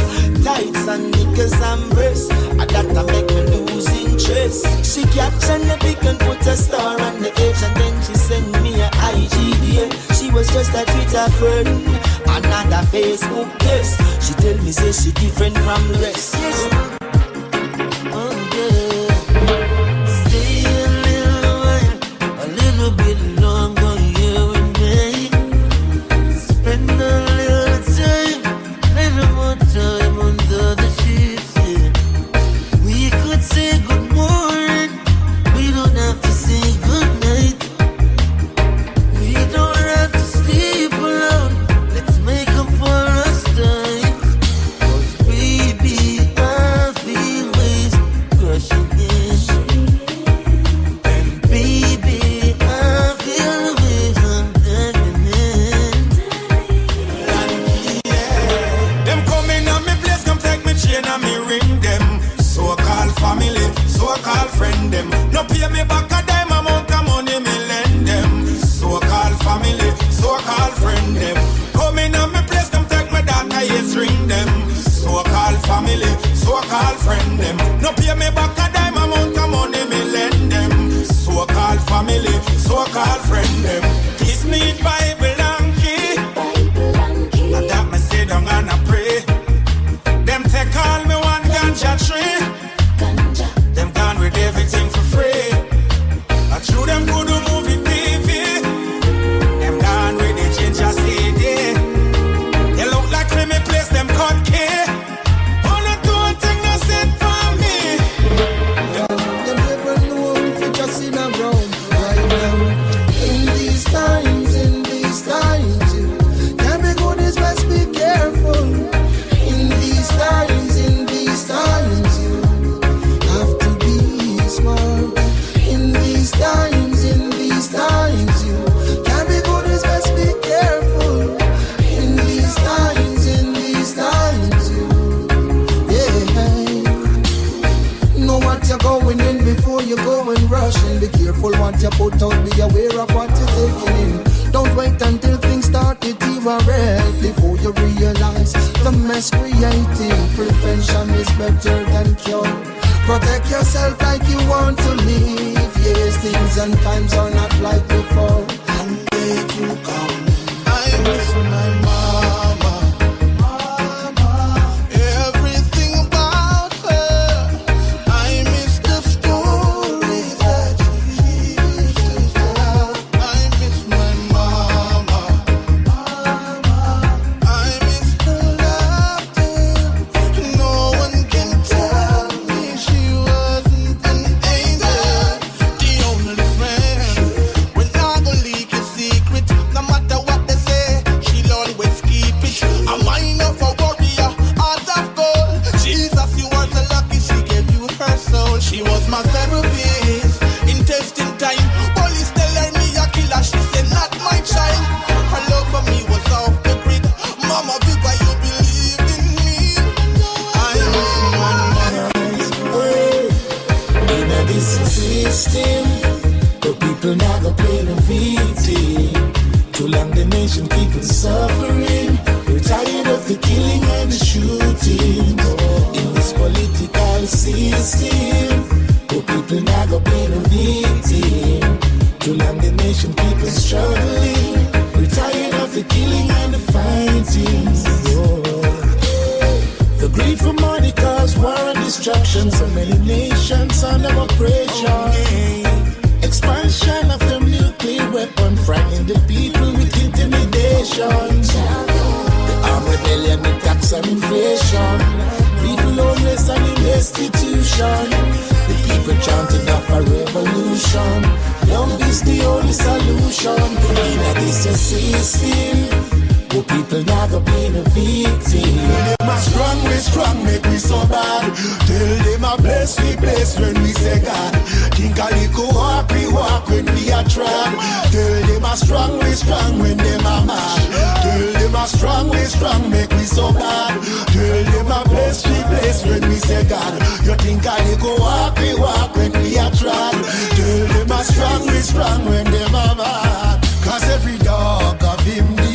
tights and knickers and breasts. And that make me lose interest. She caption the pic and put a star on the edge, and then she send me a IGDM. She was just a Twitter friend, another Facebook guest. She tell me say she different from the rest. Yes. Oh yeah. Stay a little while, a little bit longer here with me. Spend a little time, little more time under the sheets. Yeah. We could say good morning, we don't have to say good night. We don't have to sleep alone. Let's make up for us time. 'Cause baby, I feel waves crushing in. And baby, I feel the waves I'm diving in. Them coming on me place, come take me chain and me ring them. So-called family, so-called friend them. No pay me back a dime amount of money me lend them. So-called family, so-called friend them. Coming on me place, come take me data, yes, ring them. So-called family, so-called friend them. No pay me back a dime amount of money me lend them. So-called family, so-called friend them. Kiss me Bible and kiss. careful what you put out, be aware of what you're taking in. Don't wait until things start to derail before you realize the mess created. Prevention is better than cure. Protect yourself like you want to live. Yes, things and times are not like before. And make you come. I miss my mama. Everything about her. I miss the stories that she used to tell. I miss my mama. I miss her laughter. No one can tell me she wasn't an angel. The only friend when I go leak a secret. No matter what they say, she'll always keep it. A mind of a warrior, heart of gold. Jesus, you are so lucky she gave you her soul. She was my therapist in testing time. Police tell her me a killer, she said not my child. Her love for me was off the grid. Mama, big why you believe in me. I miss my mother. In this system, the people now go play the victim. Too long the nation keeping suffering. We're tired of the killing and the shooting. In this political system, the people now go play the victim. Too long the nation keeping struggling. We're tired of the killing and the fighting. The greed for money cause war and destruction. So many nations under oppression. Expansion of the nuclear weapon, frightening the people with intimidation. The armed rebellion with tax and inflation. People homeless and in destitution. The people chanting of a revolution. Love is the only solution. In this system, the people now go be the victim. Them a strong, make we so bad. Tell them a bless when we say God. Think a little walk when we are tried. Tell them a strong, when them a mad. Tell them a strong, make we so bad. Tell them a bless when we say God. You think a little walk when we are tried. Tell them a strong, when them a mad. Cause every dog of him the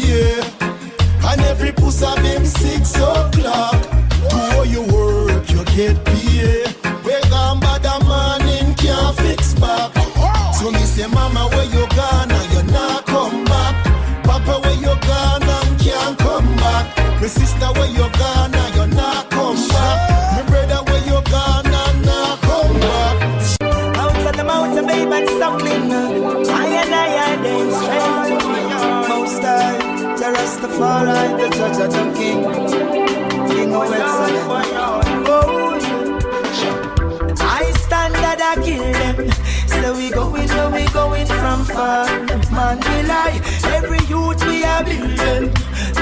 and every puss of him 6 o'clock. Do all your work, you get paid. Wake up by the morning, can't fix back. So me say, mama, where you gone and you not come back. Papa, where you gone and can't come back. My sister, where you gone and you not come back. My brother, where you gone and not come back. Out of the mountain, babe, and suckling. I dance straight. Most time. The Rastafari, the judge of the king of excellence. I stand that I kill them. So we going from far. Man, we lie. Every youth we are building.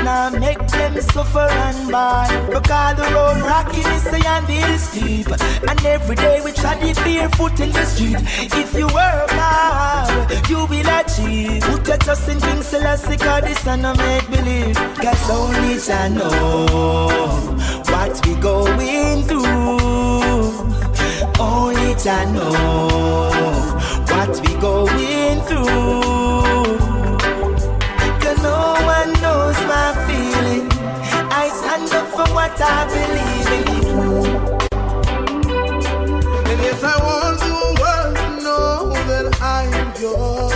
Now make them suffer and buy. Because the road rocky is the and hill steep. And every day we try to barefoot in the street. If you work hard, you will achieve. Put your trust in King Selassie, cause this and I make believe. Cause only I know what we going through. Only I know what we going through. Cause no one knows my feeling. I stand up for what I believe in. And yes, I want the world to know that I am yours.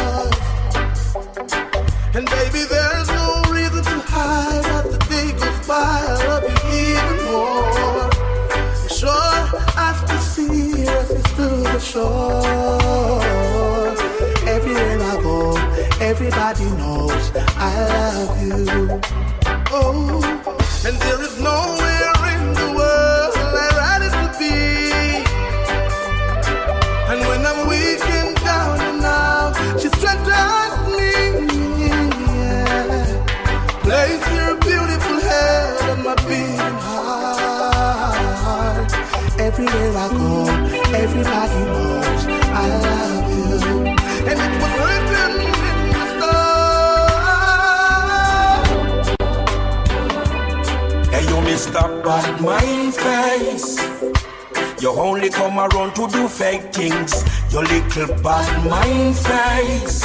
And baby, there's no reason to hide. As the day goes by, I love you even more. Sure, after sea, it's to the shore. Everywhere I go, everybody knows I love you. Oh, and there is nowhere in the world I'd rather to be. And when I'm weak and down and out, she strengthens me. Yeah. Place your beautiful head on my beating heart. Everywhere I go, everybody knows I love you. And it was written in the stars. Hey, you Mr. Bad Mind Face. You only come around to do fake things. Your little bad mind face.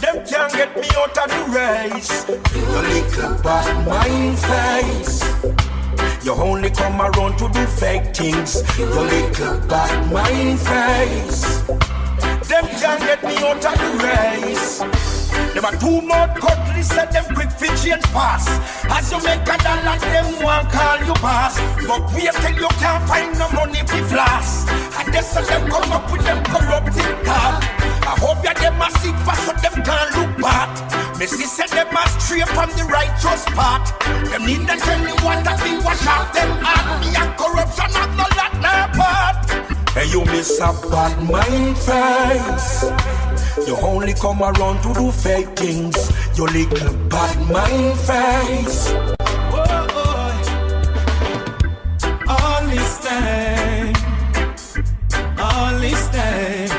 Them can't get me out of the race. Your little bad mind face. You only come around to do fake things. Your little bad mind face. Them can't get me out of the race. Them are too much cutlass and them quick fi change pass. As you make a dollar, them want call you boss. But wait till you can't find no money fi floss. And they say them come up with them corrupted card. I hope ya them a seek fast so them can't look back. Missy said them a stray from the righteous path. Them need to tell me what that be wash off them heart. Me and corruption have no lot no part. Hey, you miss a bad mind face. You only come around to do fake things. You little bad mind face. Whoa, boy. All this time, all this time.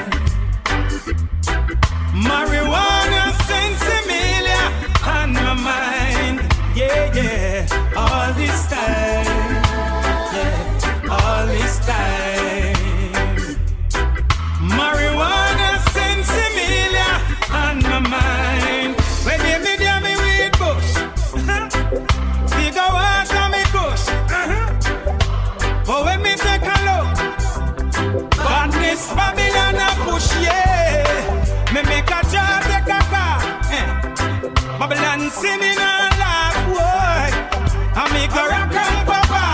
Marijuana sensimilia on my mind. Yeah, yeah. All this time, yeah. All this time. Marijuana sensimilia on my mind. When you me there me weed bush, we go out on me bush. But when me take a look, badness Babylon a push, yeah. Me make a jar take a car, Babylon see me now laugh, boy. I make a rock and papa,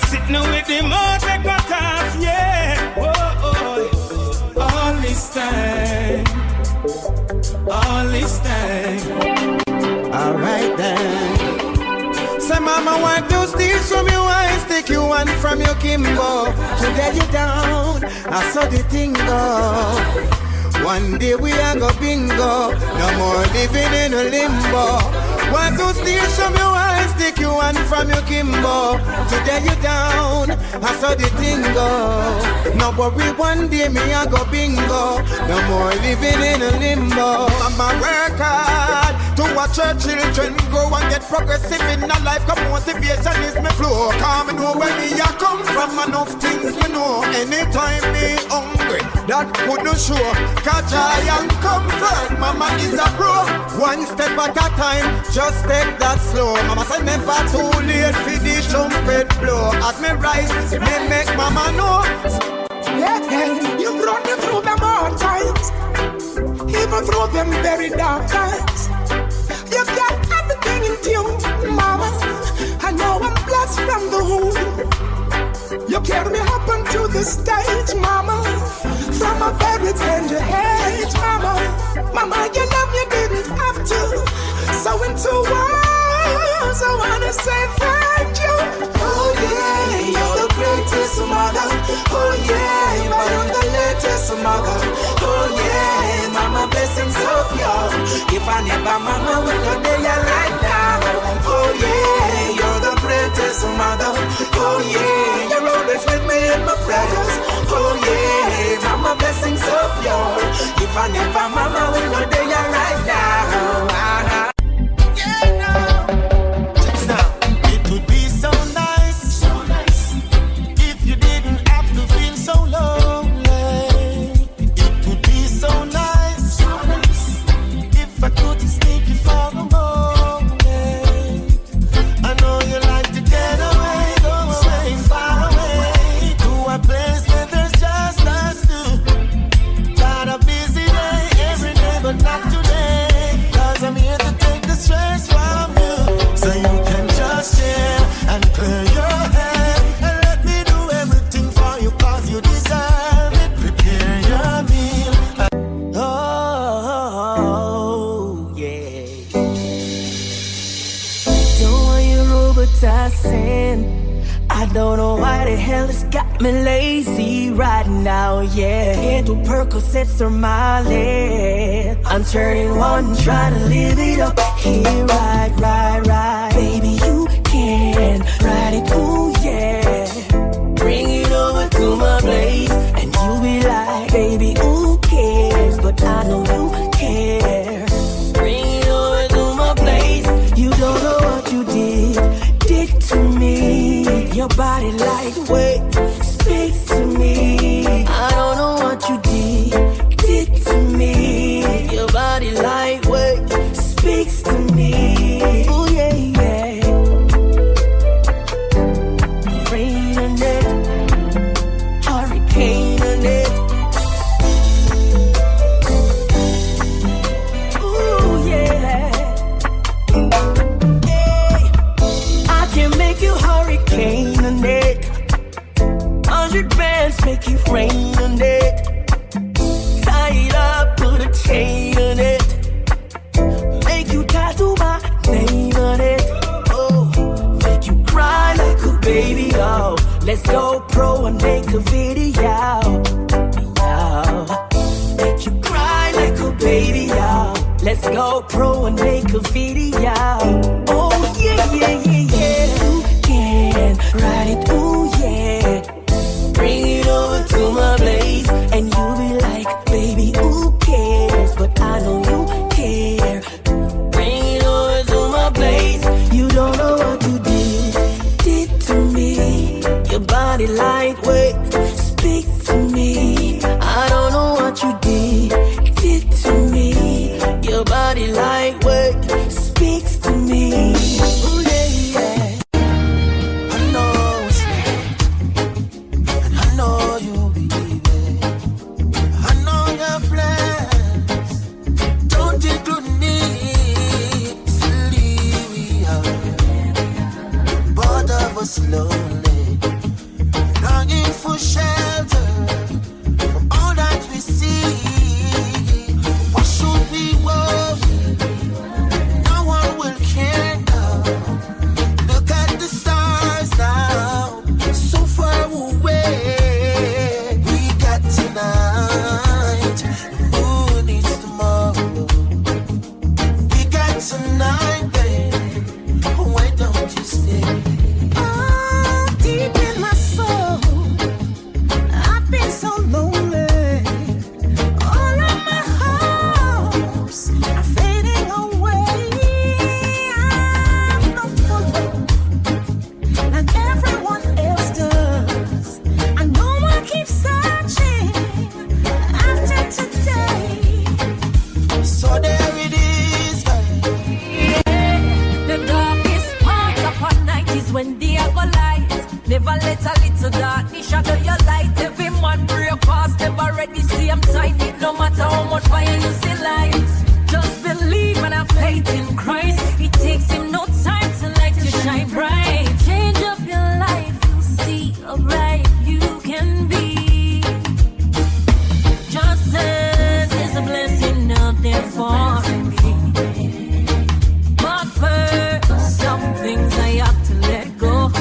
sitting with the mouth take a task, yeah. All this time, all this time. Alright then. Say mama want to steal from you, I stick you one from your Kimbo. Today you down, I saw the thing go. One day we are go bingo, no more living in a limbo. Want to steal from you, I stick you one from your Kimbo. Today you down, I saw the thing go. No worry, one day me I go bingo. No more living in a limbo. Mama work hard to watch her children grow and get progressive in a life. Come motivation is my flow. Come and know where me I come from. Enough things me know. Anytime me hungry, that couldn't show. Catch eye and comfort. Mama is a pro. One step at a time. Just take that slow. Mama said never too late for the trumpet blow. As me rise, me make mama know. Yeah, you brought me through them hard times, even through them very dark times. You got everything in tune, mama. I know I'm blessed from the womb. You carry me up onto the stage, mama. From a very tender age, mama. Mama, you love me, didn't have to. So into words, I wanna say thank you. Oh yeah, you're the greatest mother. Oh yeah, but I'm the latest mother. Oh yeah, mama blessings of you. If I never mama will not be right now. Oh yeah, you're the greatest mother. Oh yeah, you're always with me in my prayers. Oh yeah, mama blessings of you. If I never mama will not be right now. I don't know why the hell it's got me lazy right now, yeah. Can't do Percocets or Molly. I'm turning one, trying to live it up. Here, right. Baby, you can ride it cool, yeah. Bring it over to my place, and you be like, baby, who cares? But I know you care. Bring it over to my place. You don't know what you did to me. Your body lightweight speaks to me. I don't know what you did to me. Your body lightweight speaks to me. Oh yeah, yeah. Rain on it, hurricane on it. Ooh yeah. Hey, I can make you hurricane on it. 100 bands make it rain on it. Tie it up, put a chain on it. Make you tattoo my name on it. Oh, make you cry like a baby. Oh, let's go pro and make a video. Yeah. Make you cry like a baby. Oh, let's go pro and make a video. Oh yeah, yeah, yeah, yeah. You can ride it, ooh yeah. Bring it over to my place, and you'll be like, baby, who cares? But I know you care. Bring it over to my place. You don't know what you did to me. Your body lightweight, speak to me. I don't know what you did to me. Your body lightweight, speaks to me. Ooh, yeah, yeah. I know it's late, and I know you believe it. I know your plans don't include me. Silly we are, both of us lonely, longing for shelter from all that we see. What should we worry? No one will care now. Look at the stars now, so far away. We got tonight, who needs tomorrow? We got tonight, babe. Why don't you stay? Oh, deep in my soul, I've been so lonely. All of my hopes are fading away. I'm not alone, like everyone else does. I know I keep searching after today. So there it is. The darkest part of our night is when day go light. Never let a little darkness shadow your light. Every man break fast, never ready, same time. It no matter how much fire you see light. Just believe and have faith in Christ. It takes him no time to let you shine bright. Change up your life, you'll see how bright you can be. Just as there's a blessing out there for me. But first, some things I have to let go.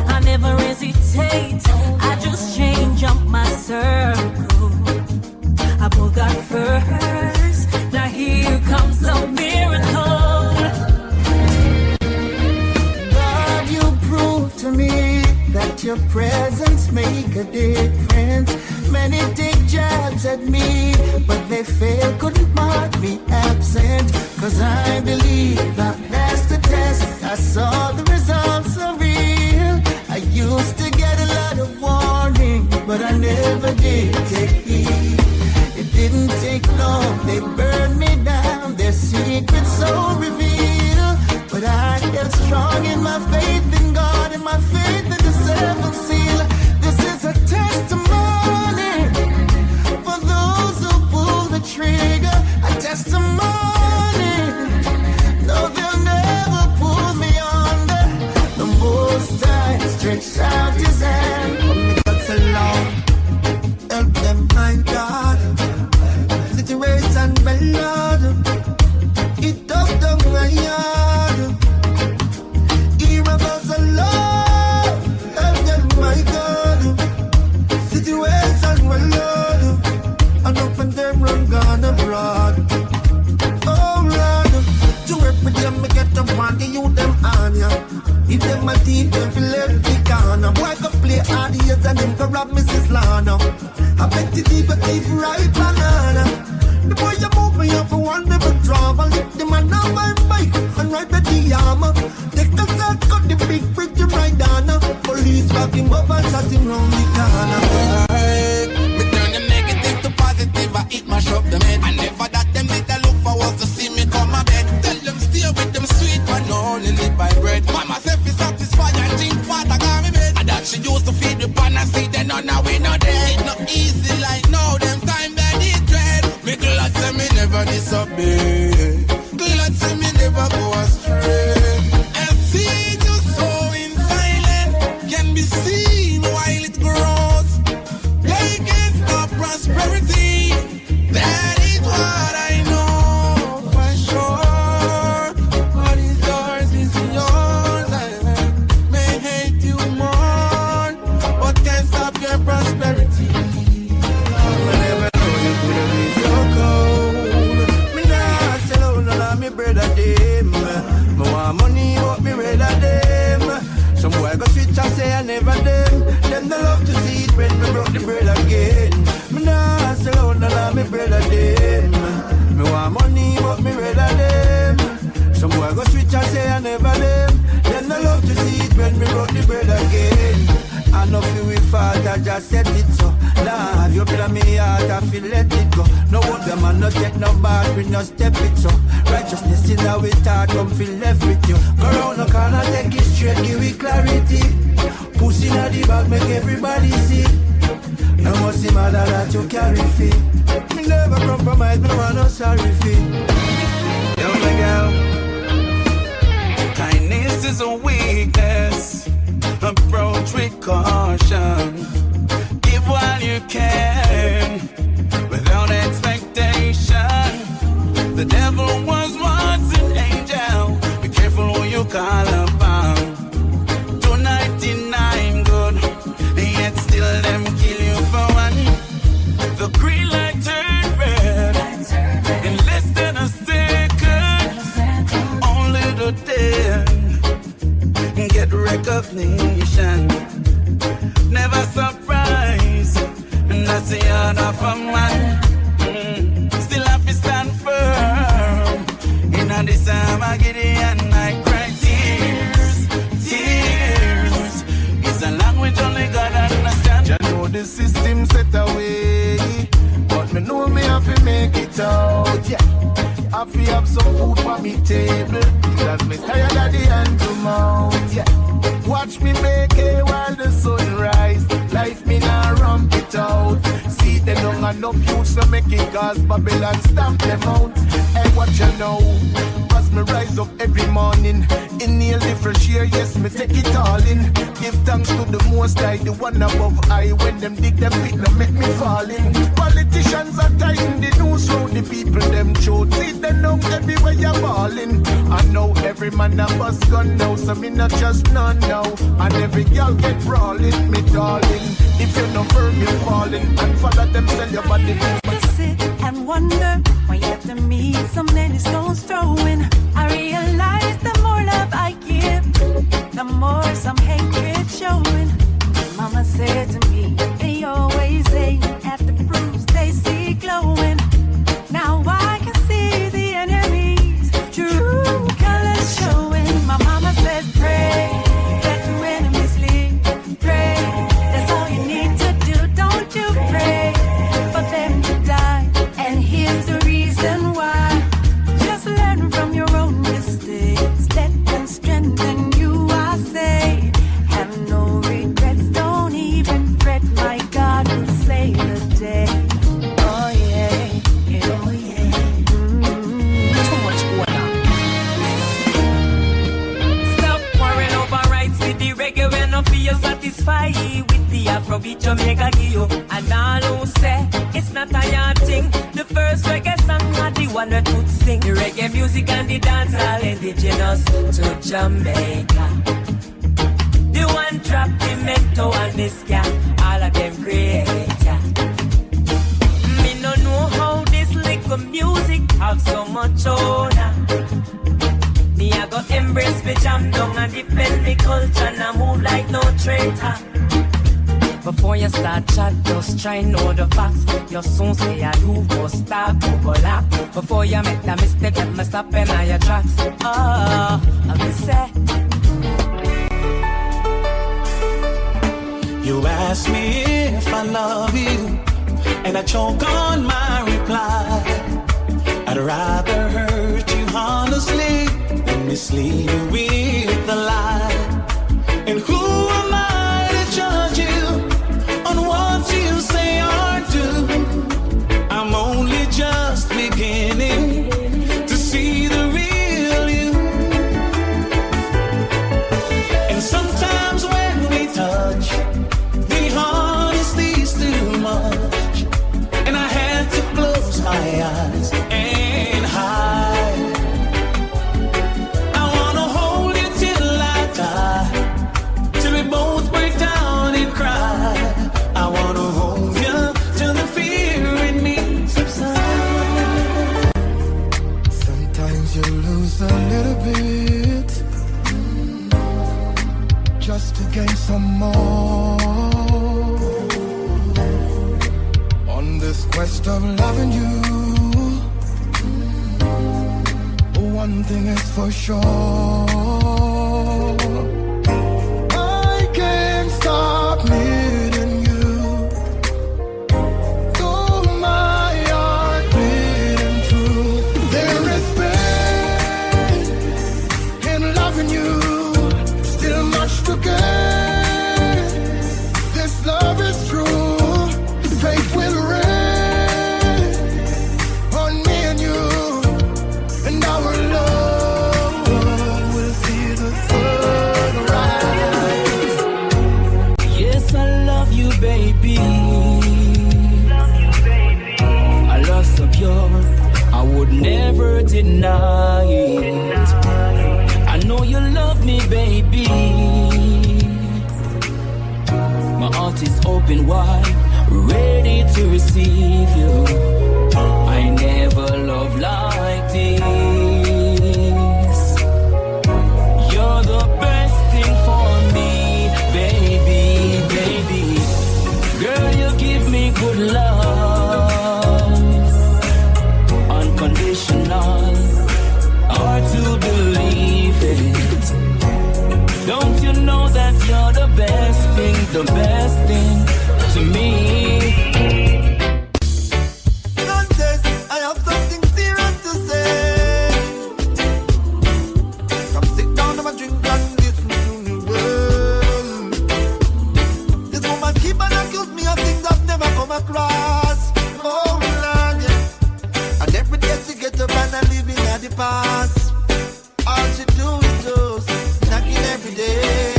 I never hesitate, I just change up my circle. I put God first, now here comes a miracle. God, you prove to me that your presence make a difference. Many take jabs at me, but they fail, couldn't mark me absent. Cause I believe I passed the test, I saw the results are real. I used to get a lot of warning, but I never did take heed. It didn't take long, they burned me down, their secrets so revealed. But I held strong in my faith in God, and my faith in the seventh seal. This is a testimony for those who pull the trigger. A testimony, no, they'll never pull me under. The Most High stretched out his hand for me. That's a long, help them, my God. Situation well, it up down my yard. Hear about the Lord, help them, my God. Situation well, and up and them run gone abroad. Oh Lord, to work with them, me get up on the youth them on ya. If them a team, them feel left the corner. Boy go play hard years and them go rob Mrs. Lana. I bet the people eat right banana. The boy you move me up for one never travel. Lift the man on my bike and ride the armor. Take a shot, cut the big bridge and ride why I drink water, got me bed. And that she used to feed the pan and see then now we not dead. It not easy like now, them time that it dread. Me glad say me never disobey. Glad say me never go astray. And see you sowing silent can be seen while it grows. They can't stop prosperity. That is what I know for sure. What is yours is yours. I may hate you more, but can't stop your prosperity. I never know you could have been so cold. Me nah sell out none of me brother them. Me want money but me rather them. Some boy go switch and say I never them. Them they love to see it when me broke the bread again. Me nah sell out none of me brother them. Me want money but me rather them. Some boy go switch and say I never them. Them they love to see it when me broke the bread again. I know feel we fought, I just said it so. Nah, you play me heart, I feel let it go. No one them and not get no bad, we no step it so. Righteousness in our thought, come feel left with you. Go round the corner, take it straight, give it clarity. Pussy in the bag, make everybody see. No more see matter that you carry feet. Me never compromise, me no want no sorry fee. Yo, my girl, kindness is a weakness. Approach with caution. Give while you can, without expectation. The devil was once an angel. Be careful who you call upon. 299 good, yet still them kill you for one. The green light turned red in less than a second. Only the dead get recognition. Never surprise, and that's the honor for man. Still have to stand firm. In a this time I get it and I cry tears. Tears is a language only God understands. You know the system set away, but me know me have to make it out. Yeah, I have to have some food for me table, because me tired of the hand to mouth. Yeah, watch me make it while the sun rise. Life me nah ramp it out. See them don't have no youths to make it, cause Babylon stamp them out. Hey, what you know? As me rise up every morning, inhale the fresh air, yes, me take it all in. Give thanks to the Most High, the one above I. When them dig them pit, them make me fall in. Politicians are tying the news round the people, them chote. See them know everywhere you're balling. I know every man a bus gun now, so me not just none now. And every girl get brawling, me darling. If you're not firm, you're falling. And follow them, sell your body. To sit and wonder why after me so many stones throwing. I realize the more love I give, the more some hatred showing. Mama said to me, they always aim at the fruits they see glowing. Now I can see the enemy's true colors showing. My mama said, pray that your enemies leave. Pray, that's all you need to do. Don't you pray for them to die. And here's the reason why. Just learn from your own mistakes. Let them strengthen you, I say. Have no regrets, don't even fret. My God will save the day. Oh yeah, yeah, oh yeah. Too much going on. Stop worrying over rights with the reggae when no feel satisfied with the Afrobeat Jamaica give you. And all who say it's not a yard thing. The first reggae song are the one that would sing. The reggae music and the dancehall indigenous to Jamaica. The one drop the mento and this guy, all of them great. Me no know how this little music have so much honor. Me I go embrace me jam down and defend me culture and I move like no traitor. Before you start chat, just try know the facts. You soon say I do go stop, go laugh. Before you make the mistake, let me stop in all your tracks. Oh, I'll be set. You ask me if I love you, and I choke on my reply. I'd rather hurt you honestly than mislead you with a lie. And who am I to judge you on what you say or do? I'm only just beginning to see the real you. And sometimes when we touch, the honesty's too much, and I had to close my eyes and hide. I wanna hold you till I die, till we both break down and cry. I wanna hold you till the fear in me subsides. Sometimes you lose a little bit just to gain some more. On this quest of loving you, one thing is for sure, I can't stop needing you. Though my heart beating true, there is pain in loving you, still much to gain. This love is true, faith will reign on me and you, and our love will see the sunrise. Yes, I love you, baby. I love so pure, I would never deny it. I know you love me, baby. My heart is open wide, ready to receive you. I never loved like this. You're the best thing for me, baby, baby. Girl, you give me good love, unconditional, hard to believe it. Don't you know that you're the best thing to me? Contest, I have something serious to say. Come sit down and drink and listen to me well. This woman keep on accuse me of things I've never come across. Oh Lord, yeah. And every day she get up and I living at the past. All she do is just knocking every day.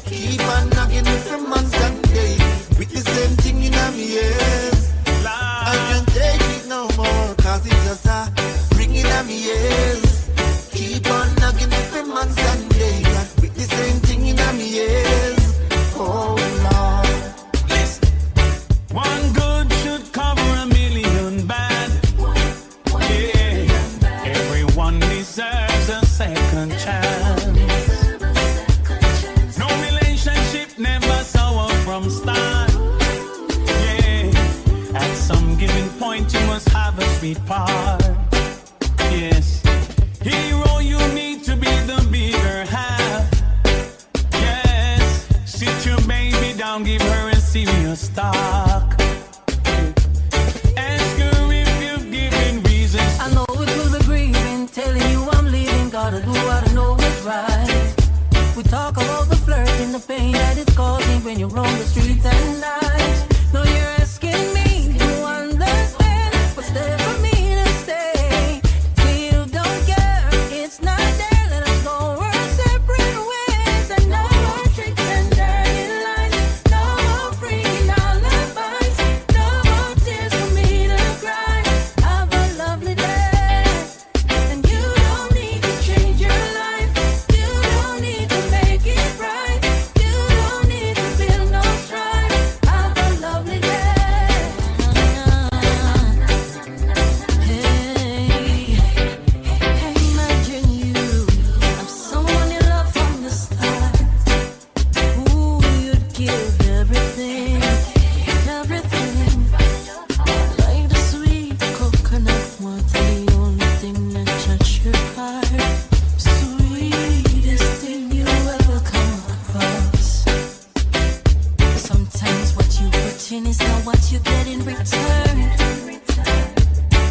Keep on knocking every month and day. With the same thing in my ears. I can't take it no more, cause it's just ringing at me ears. Keep on knocking every month and day. With the same thing in my ears. Oh Lord. Listen. One good should cover a million bad. Yeah. Everyone deserves a second chance. No relationship never sour from start. Yeah. At some given point you must have a sweet part. Yes. Hero, you need to be the bigger half. Yes. Sit your baby down, give her a serious talk. Ask her if you've given reasons. I know it will be grieving, telling you I'm leaving. Gotta do what I know is right. We talk about the flirting, the pain that it's causing when you're on the streets at night. No, you're asking me to understand what's there for me to say. Still don't care, it's not there. Let us go our separate ways. And no more tricks and dirty lies. No more freaking alibis. No more tears for me to cry. Have a lovely day. And you don't need to change your life. You don't need to make it right. You don't need to feel no strife. Have a lovely day. Hey, imagine you. I'm someone you love from the start. Ooh, you'd give everything, everything. Like the sweet coconut water, the only thing that touch your heart. Sweetest thing you ever come across. Sometimes what you put in is not what you get in return.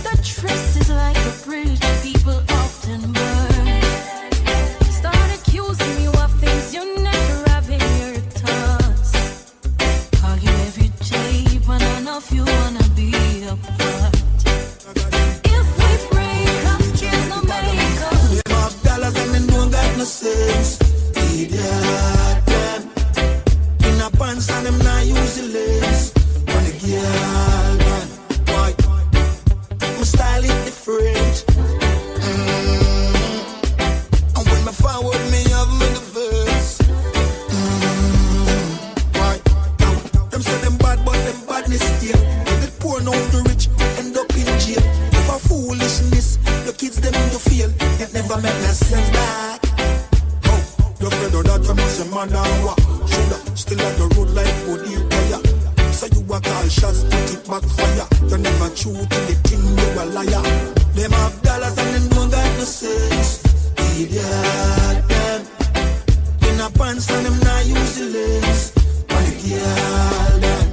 The trust is like a bridge people often burn. Start accusing you of things you never have pants and them not use the lace. On the girl, man, why? My style is different. And when my forward me have me the verse. Why? Them say them bad, but them badness still. They poor now the rich end up in jail. If a foolishness, the kids them to feel. It never make no sense back. Oh, your friend or that time was a man and what? Still on the road like good fire. So you a call shots, put it back fire. You never true to the thing, you a liar. Them have dollars and them don't got no sense. Idiot, them. In a pants and them not use the lace. On the girl, them.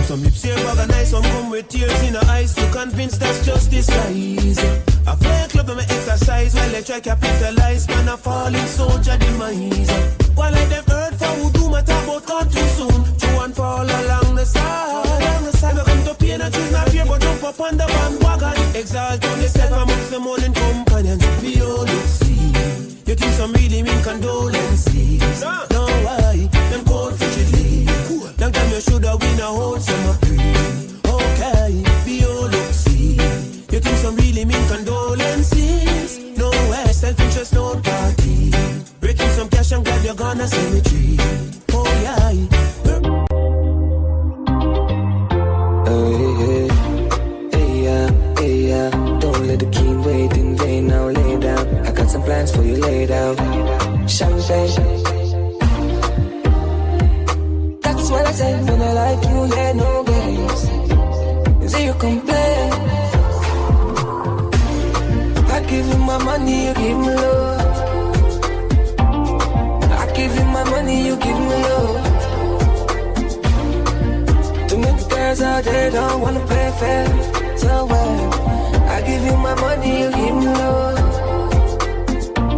Some lips here organized, some come with tears in the eyes to convince that's just disguise. I play a club and I exercise while they try capitalize. Man, a falling soldier demise. While I them heard for who do my talk about gone too soon. Chew and fall along the side. I come to pain and choose not fear, but jump up on the bandwagon. Exalt on yourself amongst the morning companions. We all look see. You think some really mean condolences? No, why? Them cold frigidly. Long time you shoulda win a whole summer free. Okay, be all look see. You think some really mean condolences? No way, self-interest, no party. Breaking some cash and glad you're gonna cemetery. Oh yeah. Hey, don't let the king wait in vain. Now lay down. I got some plans for you laid out. Champagne. That's what I say when I like you, yeah, no games. See you complain. I give you my money, you give me love. I give you my money, you give me love. Too many girls out there don't wanna play fair. So I give you my money, you give me love.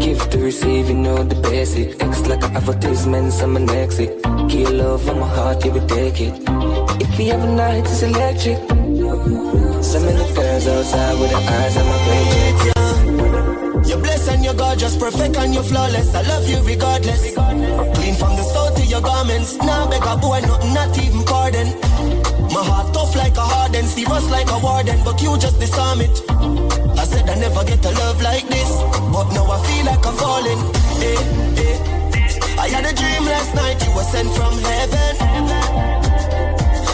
Give to receive, you know the basic. X like an advertisement, someone exit. Kill love on my heart, you would take it. If we have a night, it's electric. So many girls outside with their eyes on my paycheck. You're blessed and you're gorgeous, perfect and you're flawless. I love you regardless. Clean from the soul to your garments. Now beg a boy, not even pardon. My heart tough like a harden, serious like a warden, but you just disarm it. I said I never get a love like this, but now I feel like I'm falling. I had a dream last night, you were sent from heaven.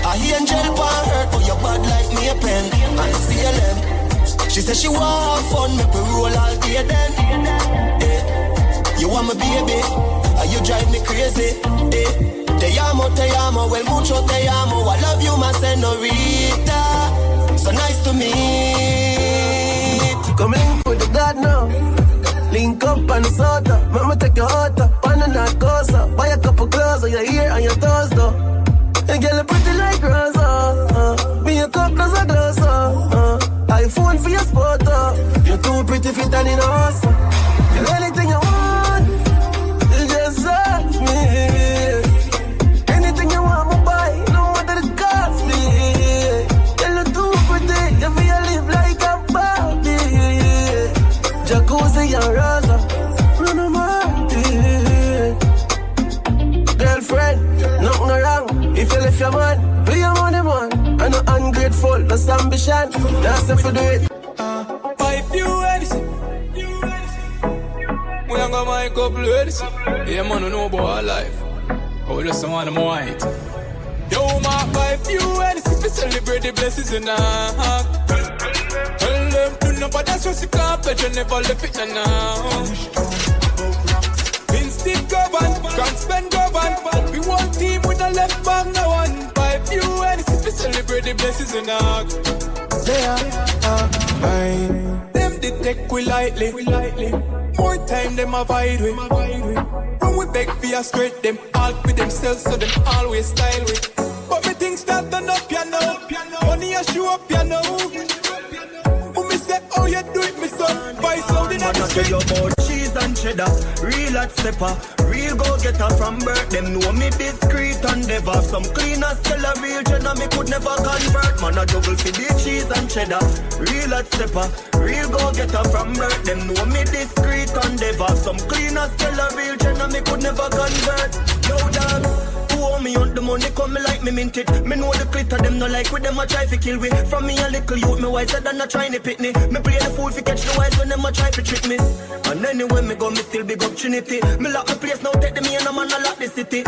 I hear angel pan hurt, but you're bad like me a pen. I see a lamb. She said she want have fun, make we roll all day then. You want my baby, and you drive me crazy. Te amo, well mucho te amo. I love you, my senorita. So nice to meet. Come link with the God now. Link up on the soda. Mama take your heart up on the narcosa. Buy a couple clothes on your ear and your toes though. And girl you pretty like Rosa. Me a cup does a gloss iPhone for your sport you're too pretty fit and in a house. Girl anything you want, you just ask me. Anything you want me buy, no matter the cost me. Girl you too pretty, you feel live like a Barbie. Jacuzzi and Rosa, Bruno Martin. Girlfriend, nothing wrong. If you left your man, be your money man. I'm not ungrateful, that's ambition. That's if you do it. Pipe you anything. We ain't gonna make up ladies. Yeah, man, don't know about our life. Oh, just some want them white. Yo, my pipe you anything. To celebrate the blessings in our heart. Tell them to know, but that's what you can't bet. You never left it now. Instinct govern, can't spend govern. We one team with a left back, no one. Pipe you anything. To celebrate the blessings in our heart. They are mine. Them they take we lightly. More time them avoid we. When we beg for a straight, them all with themselves, so them always style we. But me things start turn up, you know. Money a show up, you know. When me say, oh you do it, me son. Buy something on the street. Cheese and cheddar, real hot stepper, real go-getter from birth. Them know me discreet and never. Some cleaners tell a real jenna me could never convert. Man a juggle for the cheese and cheddar, real hot stepper, real go-getter from birth. Them know me discreet and never. Some cleaners tell a real jenna me could never convert. me mint it. Me know the glitter, them no like with them a try to kill we. From me a little youth, me wiser than a trying to pit me. Me play the fool fi catch the wise when them a try to trick me. And anywhere me go, me still big up Trinity. Me lock my place now, take the me and a man a lock the city.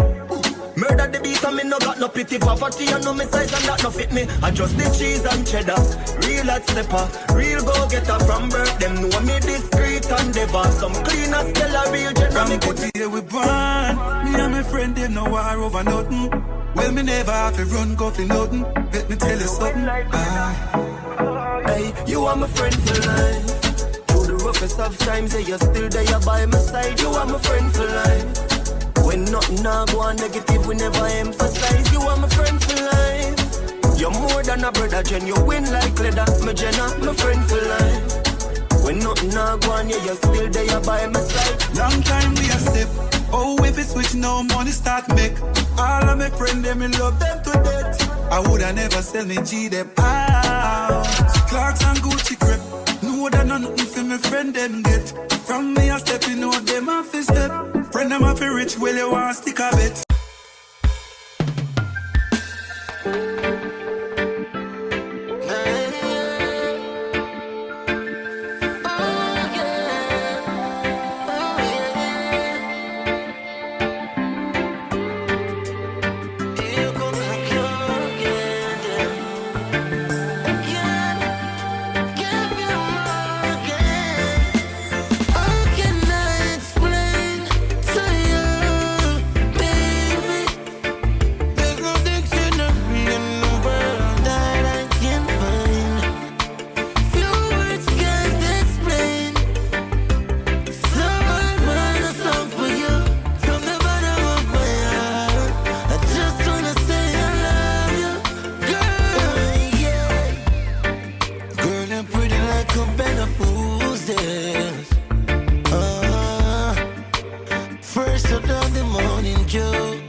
Murder the beat and me no got no pity. Poverty and no me size and that no fit me. I just the cheese and cheddar. Real hot stepper, real go-getter from birth. Them know me discreet and never. Some cleaners tell a real general. From good here we born. Me and my friend them no war over nothing. Well me never have to run go for nothing. Let me tell you something. Hey, you are my friend for life. Through the roughest of times, yeah, you're still there by my side. You are my friend for life. When nothing now go on negative, we never emphasize. You are my friend for life. You're more than a brother, Jen. You win like leather, my Jenna, my friend for life. When nothing now go on, yeah, you're still there by my side. Long time we a step. Oh, if it switch now, money start make. All of my friends, them me love them to death. I woulda never sell me G them out. Clarks and Gucci crep. Know that nothing for my friend them get. From me a step, you know them off a step. Friend them off a rich, well you want stick a bit. First of the morning, Joe.